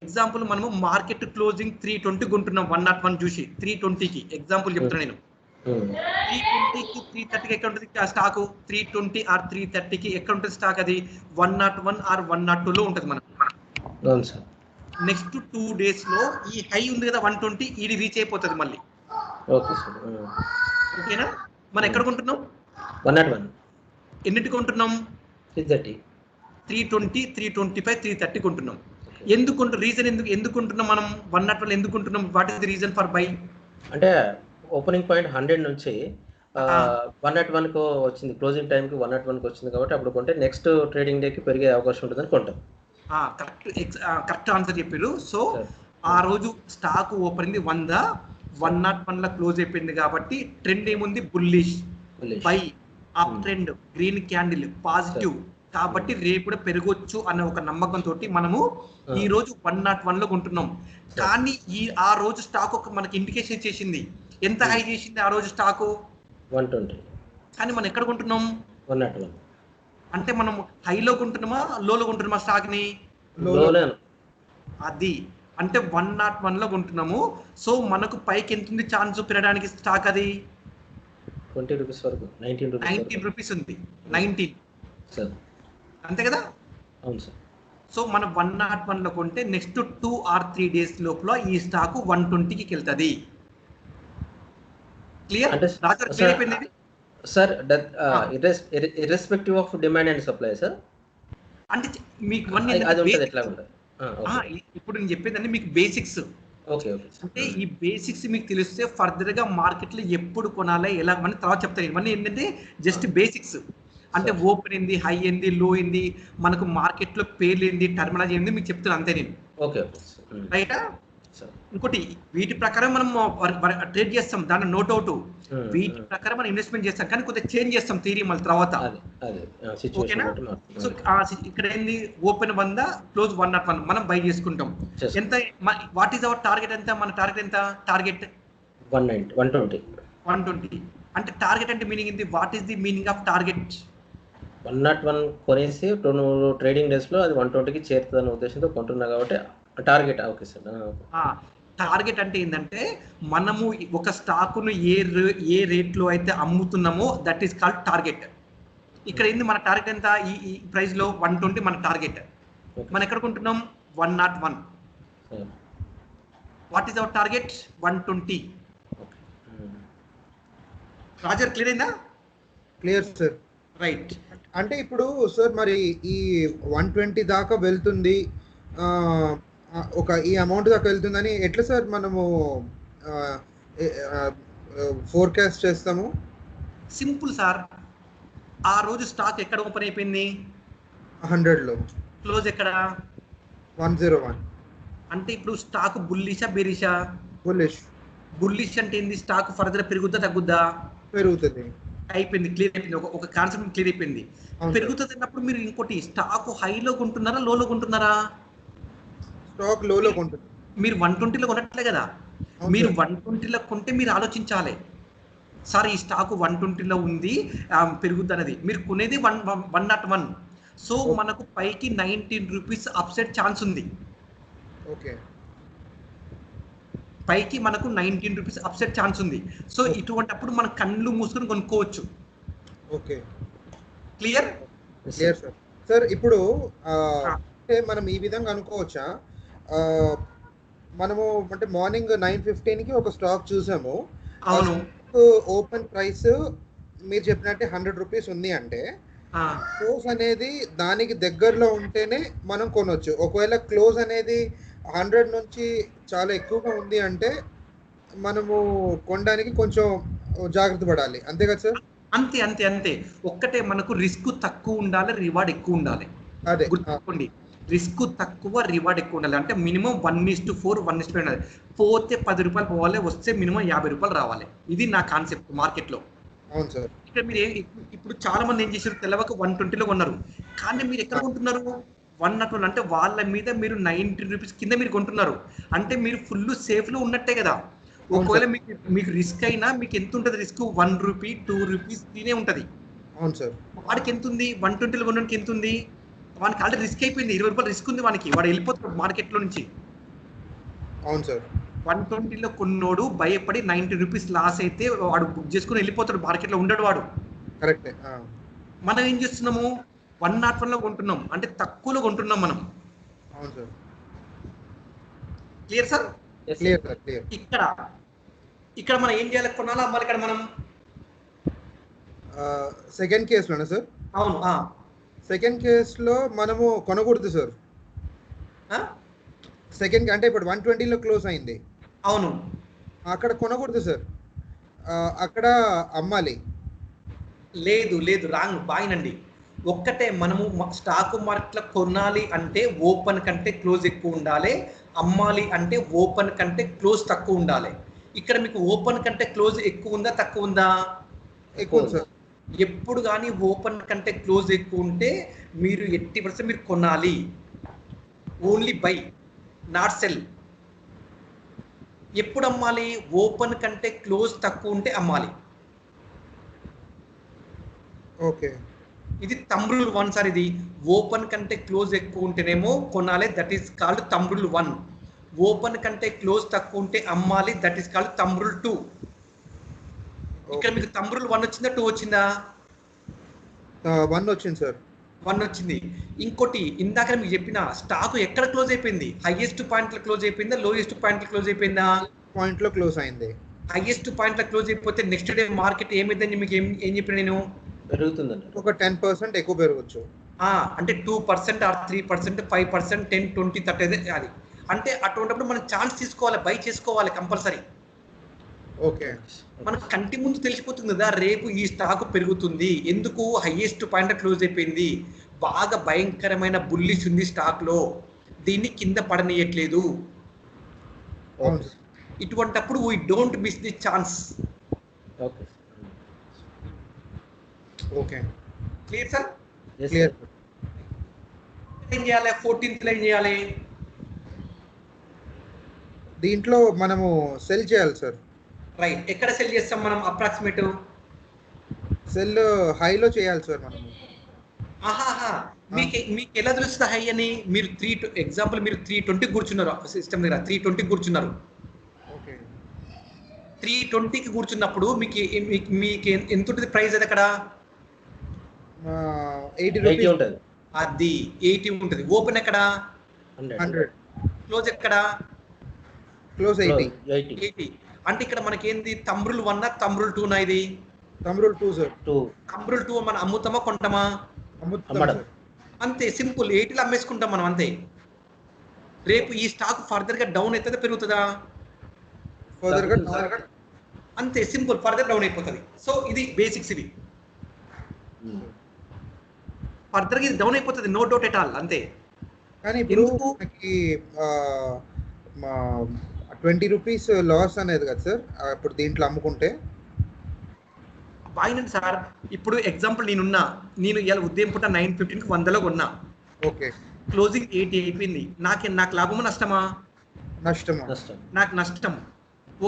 Example మనము market closing 320 కొంటున్నాం 101 చూసి 320కి ఎగ్జాంపుల్ చెప్తున్నా నేను 320కి 330కి ఎక్కడ ఉంటుంది స్టాక్ 320 ఆర్ 330కి ఎక్కడ ఉంటుంది స్టాక్ అది 101 ఆర్ 102 లో ఉంటుంది మనకు. అవును సార్. నెక్స్ట్ 2 days లో ఈ హై ఉంది కదా 120 ఇది రీచ్ అయిపోతుంది మళ్ళీ. Okay sir. ఓకేనా? మనం ఎక్కడ కొంటున్నాం 101 ఎన్నిటికి కొంటున్నాం 330 320 325 330 కొంటున్నాం. ఎందుకు రీజన్ ఎందుకు కొంటున్నాం మనం 101 ఎందుకు కొంటున్నాం? What is the reason for buy? అంటే ఓపెనింగ్ పాయింట్ 100 నుంచి 101 కు వచ్చింది, క్లోజింగ్ టైం కి 101 కి వచ్చింది కాబట్టి అప్పుడు కొంటే నెక్స్ట్ ట్రేడింగ్ డే కి పెరిగే అవకాశం ఉంటుందని కొంటాం. కరెక్ట్ ఆన్సర్ చెప్పారు. సో ఆ రోజు స్టాక్ ఓపెనింగ్ 100 101 లో క్లోజ్ అయిపోయింది కాబట్టి ట్రెండ్ ఏముంది bullish by up trend green candle positive కాబట్టి రేపు కూడా పెరగొచ్చు అనే ఒక నమ్మకంతో మనము ఈ రోజు 101 లో కొంటున్నాం. కానీ ఆ రోజు స్టాక్ ఒక మనకి ఇండికేషన్ చేసింది ఎంత హై చేసింది ఆ రోజు స్టాక్ 120 కానీ మనం ఎక్కడ కొంటున్నాం 101 అంటే మనం హైలో కొంటున్నామా లోలో కొంటున్నామా స్టాక్ ని? అది అంటే 101 లో కొంటున్నాము. సో మనకు పైకి ఎంత ఉంది ఛాన్స్ పెరగడానికి స్టాక్? అది 20 రూపీస్ వరకు 19 రూపీస్ ఉంది 19 సార్ అంతే కదా? అవును సార్. సో మనం 101 లో కొంటే నెక్స్ట్ 2 or 3 days లోపల ఈ స్టాక్ 120కి వెళ్తుంది. క్లియర్? అంటే sir irrespective of demand and supply sir అంటే మీకు అది ఉంటుంది ఎట్లా ఉంటుంది ఇప్పుడు నేను చెప్పేదండి మీకు బేసిక్స్. ఓకే అంటే ఈ బేసిక్స్ మీకు తెలిస్తే ఫర్దర్ గా మార్కెట్ లో ఎప్పుడు కొనాలి ఎలా అని తర్వాత చెప్తాను. ఇవన్నీ ఏంటంటే జస్ట్ బేసిక్స్. అంటే ఓపెన్ ఏంది, హై ఏంది, లో ఏంది, మనకు మార్కెట్ లో పేర్లు ఏంది, టర్మినాలజీ ఏంది మీకు చెప్తాను అంతే నేను. ఓకే రైటా? ఇంకోటి వీటి ప్రకారం మనం ట్రేడ్ చేస్తాం, దాని నోట్ అవుట్ వీటి ప్రకారం మనం ఇన్వెస్ట్మెంట్ చేస్తాం కానీ కొద్దిగా చేంజ్ చేస్తాం థియరీ మళ్ళీ తర్వాత. ఓకేనా? సో ఇక్కడ ఏంది ఓపెన్ 100 క్లోజ్ 101 మనం బై చేసుకుంటాం. ఎంత వాట్ ఈస్ అవర్ టార్గెట్? ఎంత మన టార్గెట్ ఎంత? టార్గెట్ 120 అంటే టార్గెట్ అంటే మీనింగ్ ఏంది? What is the meaning of target? 101 కొనేసి ట్రేడింగ్ డేస్ లో అది 120కి చేరుతుందనే ఉద్దేశంతో కొంటున్నా కాబట్టి టార్గెట్. Okay sir. టార్గెట్ అంటే ఏంటంటే మనము ఒక స్టాకును ఏ రేట్ లో అయితే అమ్ముతున్నామో దట్ ఈస్ కాల్డ్ టార్గెట్. ఇక్కడ ఏంది మన టార్గెట్ ఎంత? ఈ ప్రైస్ లో 120 మన టార్గెట్. మనం ఎక్కడ కొంటున్నాం 101. What is our target? 120. Roger clear అయిందా? Clear sir. రైట్. అంటే ఇప్పుడు సార్ మరి ఈ 120 దాకా వెళ్తుంది, ఒక ఈ అమౌంట్ దాకా వెళ్తుందని ఎట్లా సార్ మనము ఫోర్కాస్ట్ చేస్తాము? Simple sir. ఆ రోజు స్టాక్ ఎక్కడ ఓపెన్ అయిపోయింది? 100లో. క్లోజ్ ఎక్కడ? 101. అంటే ఇప్పుడు స్టాక్ బుల్లిషా బేరిషా? బుల్లిష్ అంటే ఏంది? స్టాక్ ఫర్దర్ పెరుగుద్దా తగ్గుద్దా? పెరుగుతుంది. అయిపోయింది, క్లియర్ అయిపోయింది. ఒక కాన్సెప్ట్ క్లియర్ అయిపోయింది. పెరుగుతుంది అన్నప్పుడు మీరు ఇంకోటి స్టాక్ హైలో కొంటున్నారా లోలో కొంటున్నారా? స్టాక్ లోలో కొంటున్నారు. మీరు 120లో కొనట్లే కదా. మీరు 120లో కొంటే మీరు ఆలోచించాలి సార్ ఈ స్టాక్ 120లో ఉంది పెరుగుద్ది అనేది. మీరు కొనేది 101. సో మనకు పైకి 19 రూపీస్ అప్సైడ్ ఛాన్స్ ఉంది. ఓకే. పైకి మనకు 19 రూపీస్ అప్సైడ్ ఛాన్స్ ఉంది. సో ఇటువంటిప్పుడు మనం కళ్ళు మూసుకొని కొనుక్కోవచ్చు. ఓకే. Clear sir. సార్ ఇప్పుడు అంటే మనం ఈ విధంగా అనుకోవచ్చా, మనము అంటే మార్నింగ్ 9:15కి ఒక స్టాక్ చూసాము. అవును. ఓపెన్ ప్రైస్ మీరు చెప్పినట్టే 100 రూపీస్ ఉంది అంటే క్లోజ్ అనేది దానికి దగ్గరలో ఉంటేనే మనం కొనొచ్చు. ఒకవేళ క్లోజ్ అనేది 100 నుంచి చాలా ఎక్కువగా ఉంది అంటే మనము కొనడానికి కొంచెం జాగ్రత్త పడాలి. అంతే కదా సార్? అంతే అంతే అంతే. ఒక్కటే మనకు రిస్క్ తక్కువ ఉండాలి, రివార్డ్ ఎక్కువ ఉండాలి. అదే గుర్తుపెట్టుకోండి. రిస్క్ తక్కువ, రివార్డ్ ఎక్కువ ఉండాలి. అంటే మినిమం 1:4 1:5 ఉండాలి. పోతే 10 రూపాయలు పోవాలి, వస్తే మినిమం 50 రూపాయలు రావాలి. ఇది నా కాన్సెప్ట్ మార్కెట్ లో. అవును సార్. ఇక్కడ మీరు ఇప్పుడు చాలా మంది ఏం చేశారు, తెల్లవక 120లో కొన్నారు. కానీ మీరు ఎక్కడ కొంటున్నారు? 101. అంటే వాళ్ళ మీద మీరు 90 రూపీస్ కింద మీరు కొంటున్నారు. అంటే మీరు ఫుల్ సేఫ్ లో ఉన్నట్టే కదా. ఒకవేళ మీకు రిస్క్ అయినా మీకు ఎంత ఉంటుంది రిస్క్? 1 రూపీ 2 రూపీస్ తినే ఉంటది. అవును సార్. వాడికి ఎంత ఉంది? 120లో కొనడానికి ఎంత ఉంది? వానికి ఆల్రెడీ రిస్క్ అయిపోయింది. 20 రూపాయలు రిస్క్ ఉంది వానికి. వాడు వెళ్ళిపోతాడు మార్కెట్ లో నుంచి. అవును సార్. 120లో కొన్నోడు భయపడి 90 రూపీస్ లాస్ అయితే వాడు బుక్ చేసుకుని వెళ్ళిపోతాడు, మార్కెట్లో ఉండడు వాడు. కరెక్టే. మనం ఏం చేస్తున్నాము, 101లో కొంటున్నాం అంటే తక్కువలో కొంటున్నాం మనం. అవును sir. Clear sir? Clear sir, clear. ఇక్కడ మనం ఏం చేయాలి, కొనాలా అమ్మాలి ఇక్కడ మనం? సెకండ్ కేసులోనా సార్? అవును. సెకండ్ కేసులో మనము కొనకూడదు సార్. సెకండ్ అంటే ఇప్పుడు 120లో క్లోజ్ అయింది. అవును. అక్కడ కొనకూడదు సార్, అక్కడ అమ్మాలి. లేదు రాంగ్ బాయినండి. ఒక్కటే, మనము స్టాక్ మార్కెట్లో కొనాలి అంటే ఓపెన్ కంటే క్లోజ్ ఎక్కువ ఉండాలి, అమ్మాలి అంటే ఓపెన్ కంటే క్లోజ్ తక్కువ ఉండాలి. ఇక్కడ మీకు ఓపెన్ కంటే క్లోజ్ ఎక్కువ ఉందా తక్కువ ఉందా? ఎక్కువ సార్. ఎప్పుడు కానీ ఓపెన్ కంటే క్లోజ్ ఎక్కువ ఉంటే మీరు 80% మీరు కొనాలి. Only by, not cell. ఎప్పుడు అమ్మాలి? ఓపెన్ కంటే క్లోజ్ తక్కువ ఉంటే అమ్మాలి. ఓకే. ఇది థంబ్ రూల్ 1 సార్. ఇది ఓపెన్ కంటే క్లోజ్ ఎక్కువ ఉంటేనేమో కొనాలి, that is called thumb rule 1. Open కంటే క్లోజ్ తక్కువ ఉంటే అమ్మాలి, that is called thumb rule 2. ఇక్కడ మీకు థంబ్ రూల్ 1 వచ్చిందా 2 వచ్చిందా? 1 వచ్చింది సార్. 1 వచ్చింది. ఇంకోటి, ఇందాక మీకు చెప్పిన స్టాక్ ఎక్కడ క్లోజ్ అయిపోయింది? హైయెస్ట్ పాయింట్ లో క్లోజ్ అయిపోయిందా, లోయెస్ట్ పాయింట్ లో క్లోజ్ అయిపోయిందా? పాయింట్ లో క్లోజ్ అయింది. హైయెస్ట్ పాయింట్ లో క్లోజ్ అయిపోతే నెక్స్ట్ డే మార్కెట్ ఏమైందని మీకు ఏం చెప్పిన నేను? పెరుగుతుందండి. ఒక 10% ఎక్కువ పెరగచ్చు. అంటే 2% ఆర్ 3%, 5%, 10, 20, 30 అది. అంటే అటువంటిప్పుడు మనం ఛాన్స్ తీసుకోవాలి, బై చేసుకోవాలి కంపల్సరీ. ఓకే. మనకు కంటి ముందు తెలిసిపోతుంది కదా, రేపు ఈ స్టాక్ పెరుగుతుంది, ఎందుకు హైయెస్ట్ పాయింట్ క్లోజ్ అయిపోయింది, బాగా భయంకరమైన బుల్లిష్ ఉంది స్టాక్ లో, దీన్ని కింద పడనీయట్లేదు. ఇటువంటప్పుడు we don't miss the chance. Okay okay. Clear sir? Clear. ఏం చేయాలి? 14th లో ఏం చేయాలి? దీంట్లో మనము సెల్ చేయాలి సార్. రైట్. ఎక్కడ సెల్ చేస్తాం మనం? అప్రాక్సిమేట్ సెల్ హైలో చేయాలి సార్ మనము. మీకు ఎలా తెలుస్తుంది హై అని? మీరు ఎగ్జాంపుల్ మీరు 320 కూర్చున్నారు సిస్టమ్ దగ్గర, 320 కూర్చున్నారు. ఓకే. 320కి కూర్చున్నప్పుడు మీకు ఎంత ఉంటుంది ప్రైస్? అది అక్కడ 80 రూపీస్ ఉంటుంది. అది 80 ఉంటుంది. ఓపెన్ ఎక్కడ? 100. క్లోజ్ ఎక్కడ? క్లోజ్ 80. అంటే ఇక్కడ మనకి ఏంది, థంబ్ రూల్ 1 థంబ్ రూల్ 2 ఇది? Thumb rule 2 sir. Thumb rule 2 మనం అమ్ముతామా కొంటామా? అమ్ముతాం. అంతే సింపుల్. 80లో అమ్మేసుకుంటాం మనం అంతే. రేపు ఈ స్టాక్ ఫర్దర్ గా డౌన్ అవుతుందా పెరుగుతుందా? ఫర్దర్ గా అంతే సింపుల్, ఫర్దర్ డౌన్ అయిపోతుంది. సో ఇది బేసిక్స్. ఇవి ఫర్దర్ గా ఇది డౌన్ అయిపోతుంది, నో డౌట్ ఎట్ ఆల్. అంతే. కానీ ఇప్పుడు మనకి 20 రూపీస్ లాస్ అనేది కదా సార్ ఇప్పుడు దీంట్లో అమ్ముకుంటే? బాయినండి సార్. ఇప్పుడు ఎగ్జాంపుల్ నేను ఇవాళ ఉదయం పూట 9:15కి 100లో కొన్నా. ఓకే. క్లోజింగ్ 80 అయిపోయింది. నాకు లాభమా నష్టమా? నాకు నష్టం.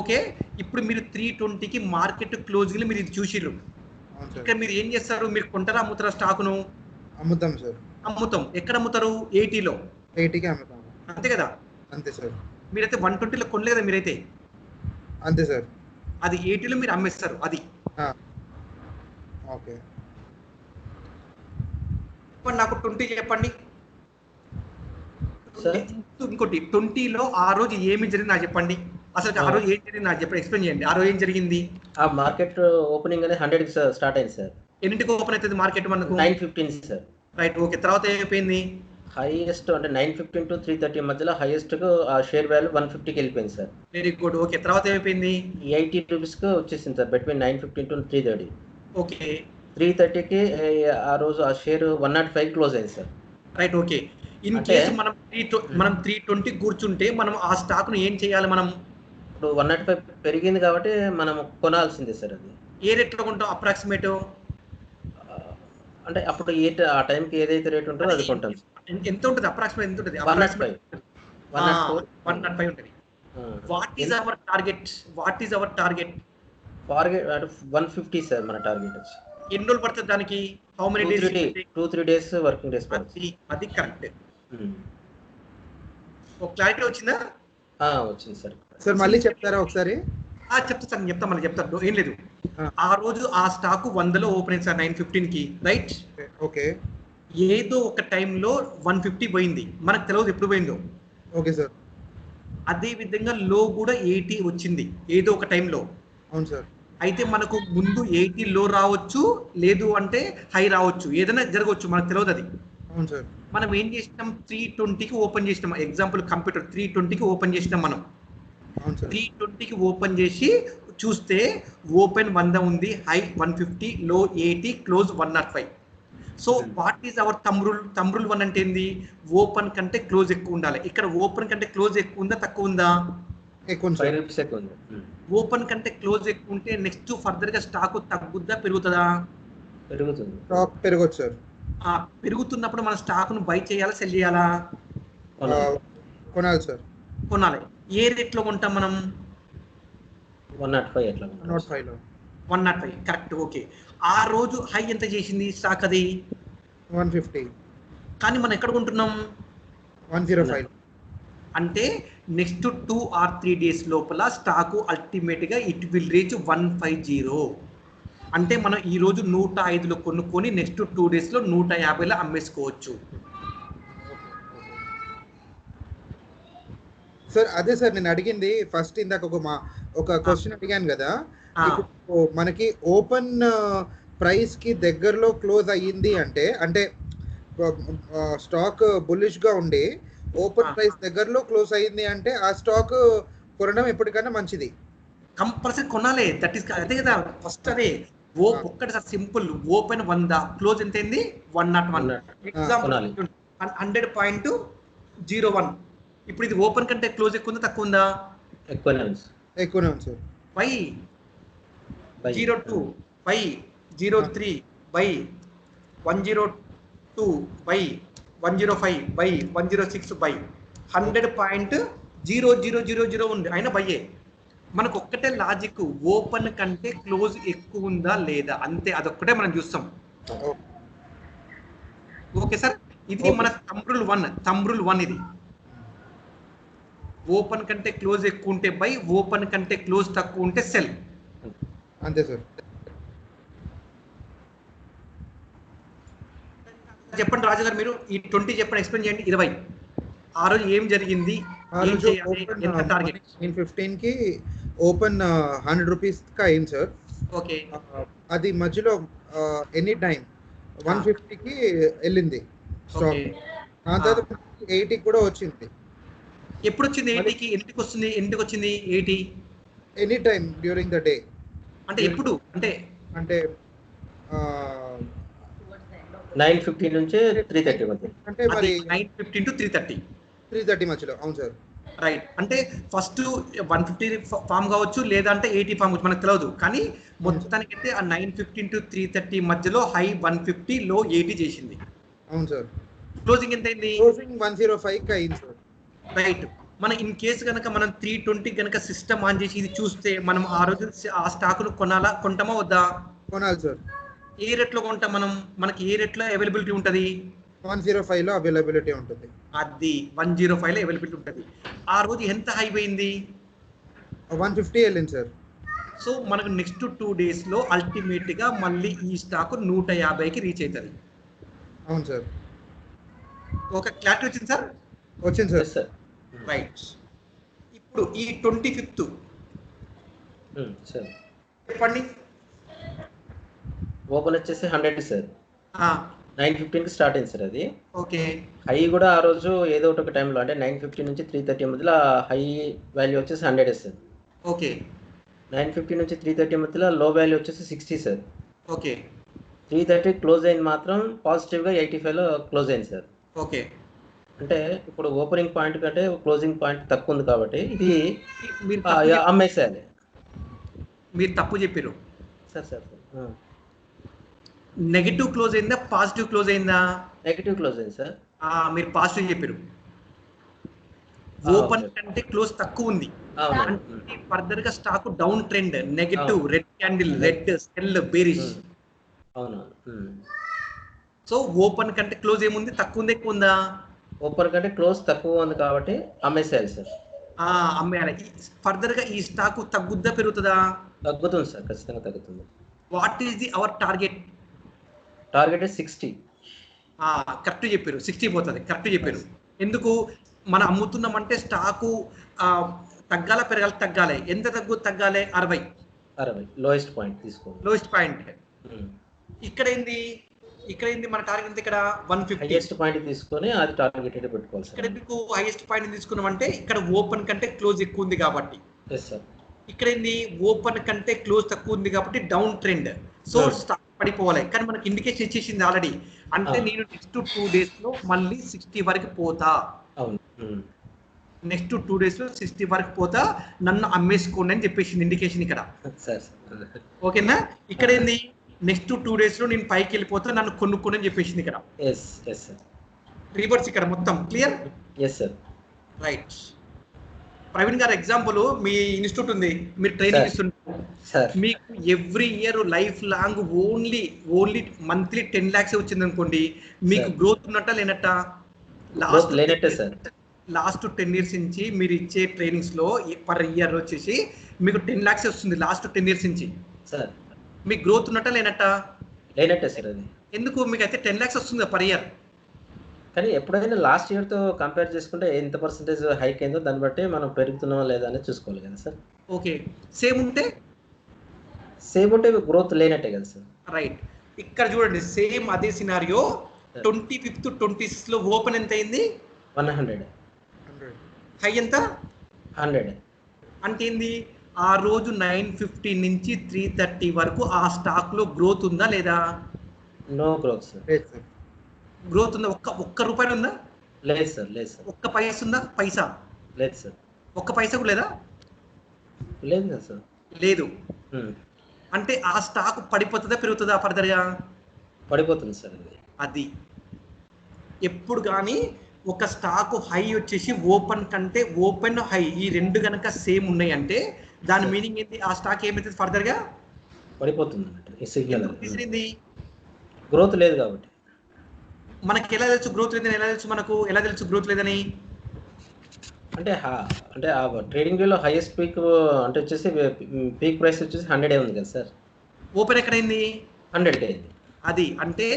ఓకే. ఇప్పుడు మీరు 320కి మార్కెట్ క్లోజింగ్ మీరు ఇది చూసిర్రు. ఇక్కడ మీరు ఏం చేస్తారు? మీరు కొంటారా అమ్ముతారా స్టాకును? అమ్ముతాం సార్. అమ్ముతాం. ఎక్కడ అమ్ముతారు? 80లో. 80కి అమ్ముతాం. అంతే కదా? అంతే సార్. మీరైతే 120లో కొనలేదు కదా మీరైతే? అంతే సార్. అది 80లో మీరు అమ్మేస్తారు. అది ఓకే. నాకు 20 చెప్పండి. ఇంకోటి 20లో ఆ రోజు ఏమి జరిగింది నాకు చెప్పండి. అసలు ఆ రోజు ఏం జరిగింది నాకు చెప్పండి, ఎక్స్ప్లెయిన్ చేయండి. ఆ రోజు ఏం జరిగింది? ఆ మార్కెట్ ఓపెనింగ్ అనేది 100కి స్టార్ట్ అయింది సార్. ఎన్నింటికి ఓపెన్ అవుతుంది మార్కెట్ మనకు? 9:15 సార్. రైట్. ఓకే. తర్వాత ఏమైపోయింది? హైయెస్ట్ అంటే 9:15 to 3:30 మధ్యలో హైయెస్ట్ కు ఆ షేర్ వాల్యూ 150కి వెళ్ళిపోయింది సార్. Very good. ఓకే. తర్వాత ఏమైపోయింది? 80 రూపీస్కి వచ్చేసింది సార్ బిట్వీన్ 9:15 to 3:30. ఓకే. 3:30కి ఆ రోజు ఆ షేర్ 105 క్లోజ్ అయింది sir. Right. Okay. In case మనం 320 కూర్చుంటే మనం ఆ స్టాక్ ను ఏం చేయాలి? మనం ఇప్పుడు 105 పెరిగింది కాబట్టి మనం కొనాల్సిందే సార్. అది ఏ రేట్లో కొంటాం అప్రాక్సిమేట్? అంటే అప్పుడు ఆ టైంకి ఏదైతే రేట్ ఉంటుందో అది కొంటాం. ఎంత ఉంటుంది అప్రాక్సిమేట్? ఎంత ఉంటుంది? 105 ఉంటుంది. What is our target? 150 sir మన టార్గెట్ వచ్చి. ఎన్ని రోజులు పడుతుంది దానికి? How many days? 2-3 days working days. అది కరెక్ట్. ఒక క్లారిటీ వచ్చిందా? వచ్చింది సార్. సార్ మళ్ళీ చెప్తారా ఒకసారి? చెప్తా సార్, చెప్తా, మళ్ళీ చెప్తాను, ఏం లేదు. ఆ రోజు ఆ స్టాక్ 100లో ఓపెన్ అయింది సార్ 9:15కి, రైట్? ఓకే. ఏదో ఒక టైంలో 150 పోయింది, మనకు తెలియదు ఎప్పుడు పోయిందో. Okay sir. అదే విధంగా లో కూడా 80 వచ్చింది ఏదో ఒక టైంలో. అవును సార్. అయితే మనకు ముందు 80 లో రావచ్చు, లేదు అంటే హై రావచ్చు, ఏదైనా జరగవచ్చు, మనకు తెలియదు అది. అవును సార్. మనం ఏం చేసినాం, 320కి ఓపెన్ చేసినాం. ఎగ్జాంపుల్ కంప్యూటర్ 320కి ఓపెన్ చేసినాం మనం. 320కి ఓపెన్ చేసి చూస్తే ఓపెన్ 100 ఉంది, హై 150, లో 80, close 105. So what is hour thumb rule 1 అంటే ఏంది? ఓపెన్ కంటే క్లోజ్ ఎక్కువ ఉండాలి. ఇక్కడ ఓపెన్ కంటే క్లోజ్ ఎక్కువ ఉందా తక్కువ ఉందా? ఎక్కువ ఉంది. ఓపెన్ కంటే క్లోజ్ ఎక్కువ ఉంటే నెక్స్ట్ ఫర్దర్ గా స్టాక్ తగ్గుద్దా పెరుగుతుందా? పెరుగుతుంది. స్టాక్ పెరగొచ్చు సార్. పెరుగుతున్నప్పుడు మన స్టాక్ ను బై చేయాలా సెల్ చేయాలా? కొనాలి సార్. కొనాలి. ఏ రేట్ లో కొంటాం మనం? 105 ఎట్లా? 105 కరెక్ట్. ఓకే. ఆ రోజు హై ఎంత చేసింది స్టాక్? అది 150. కానీ మనం ఎక్కడ కొంటున్నాం? 105. అంటే నెక్స్ట్ 2 or 3 డేస్ లోపల స్టాక్ అల్టిమేట్ గా ఇట్ విల్ రీచ్ 150. అంటే మనం ఈ రోజు 105లో కొనుక్కొని నెక్స్ట్ 2 డేస్ లో 150లో అమ్మేసుకోవచ్చు. సార్ అదే సార్ నేను అడిగింది ఫస్ట్. ఇందాక ఒక క్వశ్చన్ అడిగాను కదా, ఇప్పుడు మనకి ఓపెన్ ప్రైస్ కి దగ్గరలో క్లోజ్ అయ్యింది అంటే స్టాక్ బుల్లిష్ గా ఉండి ఓపెన్ ప్రైస్ దగ్గరలో క్లోజ్ అయ్యింది అంటే ఆ స్టాక్ కొనడం ఎప్పటికైనా మంచిది. కంపల్సరీ కొనాలి. దట్ ఈస్ అదే కదా ఫస్ట్. అదే ఒక్కటి సార్ సింపుల్. ఓపెన్ 100, క్లోజ్ ఎంత అయింది? 101. ఎగ్జాంపుల్ 100.01. ఇప్పుడు ఇది ఓపెన్ కంటే క్లోజ్ ఎక్కువ ఉందా తక్కువ ఉందా? ఎక్కువనే ఉంది sir. By 02, by 03, by 102, by 105, by 106, by 100.0000 ఉంది, అయినా బయ్యే. మనకు ఒక్కటే లాజిక్, ఓపెన్ కంటే క్లోజ్ ఎక్కువ ఉందా లేదా, అంతే. అదొక్కటే మనం చూస్తాం. ఓకే సార్, ఇది మన థంబ్ రూల్ 1. ఇది ఓపెన్ కంటే క్లోజ్ ఎక్కువ ఉంటే బై, ఓపెన్ కంటే క్లోజ్ తక్కువ ఉంటే సెల్. అంతే సార్. చెప్పండి రాజు గారు, మీరు ఈ 20 చెప్పండి, ఎక్స్ప్లెయిన్ చేయండి. 20 ఆ రోజు ఏం జరిగింది? 15 కి ఓపెన్ 100 రూపీస్ కి అయింది సార్. ఓకే. అది మధ్యలో ఎనీ టైం 150కి వెళ్ళింది స్టాక్. ఆ తర్వాత 80 కూడా వచ్చింది. ఎప్పుడు వచ్చింది 80కి? ఎందుకు వస్తుంది? ఎందుకు వచ్చింది 80? Any time during the day. అంటే ఎప్పుడు? అంటే 9:15 నుంచి 3:30 మధ్య. అంటే మరి 9:15 to 3:30 మధ్యలో. అవును సార్. రైట్. అంటే ఫస్ట్ 150 ఫామ్ కావచ్చు, లేదంటే 80 ఫామ్ కావచ్చు, మనకు తెలియదు. కానీ మొత్తానికైతే ఆ 9:15 to 3:30 మధ్యలో హై 150, లో 80 చేసింది. అవును సార్. క్లోజింగ్ ఎంత అయింది? క్లోజింగ్ 105 కి అయింది సార్. రైట్. మన ఇన్ కేసు కనుక మనం 320 కనుక సిస్టమ్ ఆన్ చేసి ఇది చూస్తే మనం ఆ రోజు ఆ స్టాక్ ను కొంటామా వద్దా? కొనాలి సార్. ఏ రేట్ లో కొంటాం మనం? మనకి ఏ రేట్ లో అవైలబిలిటీ ఉంటది? 105 లో అవైలబిలిటీ ఉంటుంది. అది 105 లో అవైలబిలిటీ ఉంటుంది. ఆ రోజు ఎంత హై పోయింది? 150 వెళ్ళింది సార్. సో మనకు నెక్స్ట్ 2 డేస్ లో అల్టిమేట్ గా మళ్ళీ ఈ స్టాక్ 150కి రీచ్ అవుతుంది. అవును సార్. ఒక క్లారిటీ వచ్చింది సార్? వచ్చింది సార్. రైట్. ఇప్పుడు ఈ 25th చెప్పండి. ఓపెన్ వచ్చేసి 100 సార్. 9:15 కి స్టార్ట్ అయింది సార్ అది. ఓకే. హై కూడా ఆ రోజు ఏదో ఒక టైంలో అంటే 9:15 నుంచి 3:30 మధ్యలో హై వాల్యూ వచ్చేసి 100 సార్. ఓకే. 9:15 నుంచి 3:30 మధ్యలో లో వాల్యూ వచ్చేసి 60 సార్. ఓకే. 3:30 క్లోజ్ అయింది మాత్రం పాజిటివ్ గా 85 లో క్లోజ్ అయింది సార్. ఓకే. అంటే ఇప్పుడు ఓపెనింగ్ పాయింట్ కంటే క్లోజింగ్ పాయింట్ తక్కువ ఉంది కాబట్టి ఇది మీరు అమ్మేసేయాలి. మీరు తప్పు చెప్పారు సార్. నెగటివ్ క్లోజ్ అయిందా పాజిటివ్ క్లోజ్ అయిందా? నెగటివ్ క్లోజ్ అయింది సార్. మీరు పాజిటివ్ చెప్పారు. ఓపెన్ కంటే క్లోజ్ తక్కువ ఉంది. ఫర్దర్ గా stock down trend, negative, red candle, red cell, bearish. అవును. సో ఓపెన్ కంటే క్లోజ్ ఏముంది? తక్కువ ఉంది ఎక్కువ ఉందా? ఓపెన్ కంటే క్లోజ్ తక్కువ ఉంది కాబట్టి అమ్మేసేయాలి సార్. అమ్మేయాలి. ఫర్దర్ గా ఈ స్టాక్ తగ్గుద్దా పెరుగుతుందా? తగ్గుతుంది సార్, ఖచ్చితంగా తగ్గుతుంది. What is the our target? Target 60. Correct చెప్పారు, 60 పోతుంది. కరెక్ట్ చెప్పారు. ఎందుకు మనం అమ్ముతున్నామంటే స్టాకు తగ్గాల పెరగాలి? తగ్గాలి. ఎంత తగ్గాలి? 60 లోయెస్ట్ పాయింట్ తీసుకోండి. Lowest point. ఇక్కడ ఏంది మన టార్గెట్? ఇక్కడ 150 హైయెస్ట్ పాయింట్ తీసుకొని అది టార్గెట్ పెట్టుకోవాలి సార్. ఇక్కడ ఎందుకు హైయెస్ట్ పాయింట్ తీసుకున్నామంటే ఇక్కడ ఓపెన్ కంటే క్లోజ్ ఎక్కువ ఉంది కాబట్టి. Yes sir. ఇక్కడ ఏంది ఓపెన్ కంటే క్లోజ్ తక్కువ ఉంది కాబట్టి డౌన్ ట్రెండ్. సో స్టాక్ పడిపోవాలి. కానీ మనకి ఇండికేషన్ ఇచ్చేసింది ఆల్రెడీ. అంటే నేను నెక్స్ట్ 2 days లో మళ్ళీ 60 వరకు పోతా. అవును, నెక్స్ట్ 2 days లో 60 వరకు పోతా, నన్ను అమ్మేసుకోండి అని చెప్పేసింది ఇండికేషన్ ఇక్కడ. ఓకేనా? ఇక్కడ ఏంది నెక్స్ట్ 2 days లో నేను పైకి వెళ్ళిపోతా, నన్ను కొనుక్కోండి అని చెప్పేసింది ఇక్కడ. రివర్స్ ఇక్కడ మొత్తం clear. Yes sir. Right. Praveen గారు ఎగ్జాంపుల్, మీ ఇన్స్టిట్యూట్ ఉంది, మీరు ట్రైనింగ్ ఇస్తున్నారు. మీకు every year life long only monthly 10 lakhs వచ్చింది అనుకోండి, మీకు గ్రోత్ ఉన్నట్ట లేనట్ట? లాస్ట్ 10 years నుంచి మీరు ఇచ్చే ట్రైనింగ్స్ లో పర్ ఇయర్ వచ్చేసి మీకు 10 lakhs వస్తుంది. లాస్ట్ 10 years నుంచి మీకు గ్రోత్ ఉన్నట్ట లేనట్ట? లేనట్టే సార్. అది ఎందుకు? మీకు అయితే 10 lakhs వస్తుంది పర్ ఇయర్. కానీ ఎప్పుడైనా లాస్ట్ ఇయర్ తో కంపేర్ చేసుకుంటే ఎంత పర్సెంటేజ్ హైక్ అయిందో దాన్ని బట్టి మనం పెరుగుతున్నామా లేదా అనేది చూసుకోవాలి కదా సార్. ఓకే. సేమ్ ఉంటే గ్రోత్ లేనట్టే కదా సార్. రైట్. ఇక్కడ చూడండి, సేమ్ అదే సినారియో. 25th 26th లో ఓపెన్ ఎంత అయింది? 100. హై ఎంత? 100. అంటే ఏంది? ఆ రోజు 9:50 నుంచి 3:30 వరకు ఆ స్టాక్ లో గ్రోత్ ఉందా లేదా? No growth sir. గ్రోత్ ఉందా? ఒక్క రూపాయి ఉందా? లేదు సార్. ఒక్క పైసా ఉందా? పైసా లేదు సార్. ఒక్క పైసా కూడా లేదా? లేదు కదా సార్. లేదు. అంటే ఆ స్టాక్ పడిపోతుందా పెరుగుతుందా? ఫర్దర్ గా పడిపోతుంది సార్. అది ఎప్పుడు కానీ ఒక స్టాక్ హై వచ్చేసి ఓపెన్ కంటే ఓపెన్ హై ఈ రెండు గనక సేమ్ ఉన్నాయి అంటే దాని మీనింగ్ ఏంటి? ఆ స్టాక్ ఏమైతుంది? ఫర్దర్ గా పడిపోతుంది. గ్రోత్ లేదు కాబట్టి. మనకి ఎలా తెలుసు గ్రోత్ లేదని? ఎలా తెలుసు గ్రోత్ లేదని? అంటే ఆ ట్రేడింగ్ డే లో హైయెస్ట్ పీక్ అంటే వచ్చేసి పీక్ ప్రైస్ వచ్చేసి 100 ఉంది కదా సార్. ఓపెన్ ఎక్కడైంది? 100 అయింది. అది అంటే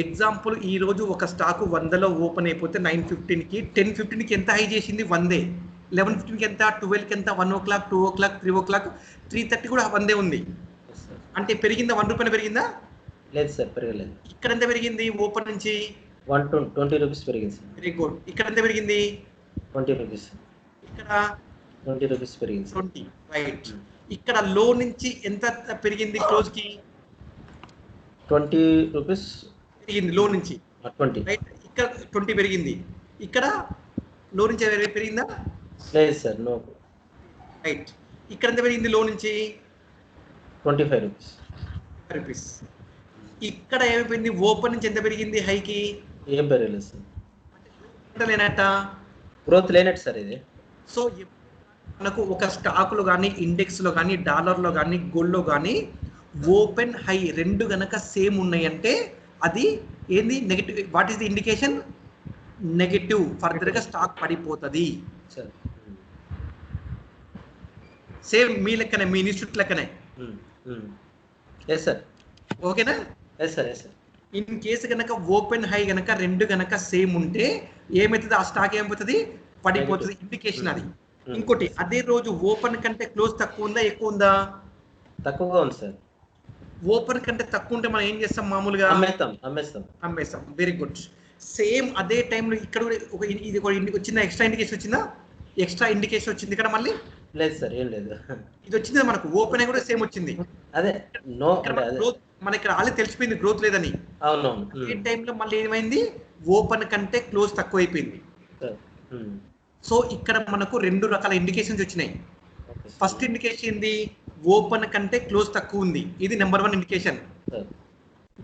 ఎగ్జాంపుల్, ఈ రోజు ఒక స్టాక్ 100లో ఓపెన్ అయిపోతే 9:15కి 10:15కి ఎంత హై చేసింది? 100. 11:15కి ఎంత? 12కి ఎంత? 1 o'clock, 2 o'clock, 3 o'clock, 3:30 కూడా 100 ఉంది. అంటే పెరిగిందా? 1 రూపాయి పెరిగిందా? లేదు సార్, పెరగలేదు. ఇక్కడ ఎంత పెరిగింది? ఓపెన్ నుంచి 120 రూపీస్ పెరిగింది సార్. Very good. ఇక్కడ ఎంత పెరిగింది? 20 రూపీస్. ఇక్కడ 20 రూపీస్ పెరిగింది. 20. రైట్. ఇక్కడ లో నుంచి ఎంత పెరిగింది? క్లోజ్ కి 20 రూపీస్ పెరిగింది. లో నుంచి 20. రైట్. ఇక్కడ 20 పెరిగింది. ఇక్కడ లో నుంచి పెరిగిందా? లేదు సార్, నో. రైట్. ఇక్కడ ఎంత పెరిగింది? లో నుంచి 25 రూపీస్. ఇక్కడ ఏమైపోయింది? ఓపెన్ నుంచి ఎంత పెరిగింది? హైకి ఏం పెరగలేదు సార్. లేనట్ట? గ్రోత్ లేనట్టు సార్ ఇది. సో మనకు ఒక స్టాక్లో కానీ ఇండెక్స్లో కానీ డాలర్లో కానీ గోల్డ్లో కానీ ఓపెన్ హై రెండు గనక సేమ్ ఉన్నాయి అంటే అది ఏంది? Negative. What is the indication? Negative. ఫర్దర్గా స్టాక్ పడిపోతుంది. సేమ్ మీ లెక్కనే, మీ ఇన్స్టిట్యూట్ లెక్కనే. Yes sir. ఓకేనా? Yes sir. ఇన్ కేసు గనక ఓపెన్ హై గనక రెండు గనక సేమ్ ఉంటే ఏమవుతుంది? ఆ స్టాక్ ఏమైపోతుంది? పడిపోతుంది. ఇండికేషన్ అది. ఇంకోటి, అదే రోజు ఓపెన్ కంటే క్లోజ్ తక్కువ ఉందా ఎక్కువ ఉందా? తక్కువగా ఉంది సార్. ఓపెన్ కంటే తక్కువ ఉంటే మనం ఏం చేస్తాం? మామూలుగా అమ్మేస్తాం. Very good. సేమ్ అదే టైంలో ఇక్కడ ఇది వచ్చిందా? ఎక్స్ట్రా ఇండికేషన్ వచ్చిందా? ఎక్స్ట్రా ఇండికేషన్ వచ్చింది ఇక్కడ మళ్ళీ? లేదు సార్, ఏం లేదు. ఇది వచ్చింది మనకు. ఓపెన్ కూడా సేమ్ వచ్చింది. అదే నో. మన ఇక్కడ ఆల్రెడీ తెలిసిపోయింది గ్రోత్ లేదని. అవునవును. ఏ టైంలో మళ్ళీ ఏమైంది? ఓపెన్ కంటే క్లోజ్ తక్కువ అయిపోయింది. సో ఇక్కడ మనకు రెండు రకాల ఇండికేషన్స్ వచ్చినాయి. ఫస్ట్ ఇండికేషన్ ఏంది? ఓపెన్ కంటే క్లోజ్ తక్కువ ఉంది. ఇది నెంబర్ 1 ఇండికేషన్.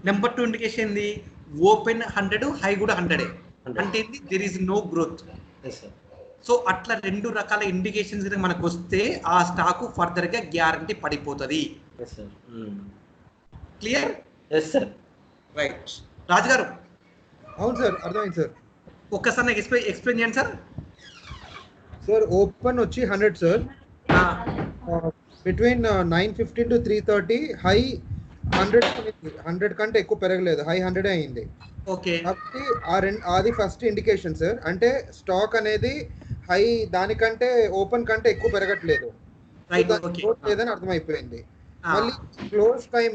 నెంబర్ 2 ఇండికేషన్ ఏంది? ఓపెన్ 100, హై కూడా 100. అంటే ఏంది? There is no growth. So అట్లా రెండు రకాల ఇండికేషన్స్ మనకు వస్తే ఆ స్టాక్ ఫర్దర్ గా గ్యారంటీ పడిపోతుంది. Clear? Yes sir. Right. Raju గారు. అవును సార్, అర్థమైంది సార్. ఒక్కసారి నాకు ఎక్స్ప్లెయిన్ చేయండి సార్. సార్ ఓపెన్ వచ్చి 100 సార్. బిట్వీన్ 9:15 to 3:30 హై 100 కంటే ఎక్కువ పెరగలేదు, హై 100 అయింది. ఓకే, కాబట్టి అది ఫస్ట్ ఇండికేషన్ సార్. అంటే స్టాక్ అనేది హై దానికంటే ఓపెన్ కంటే ఎక్కువ పెరగట్లేదు, లేదని అర్థమైపోయింది. మళ్ళీ క్లోజ్ టైం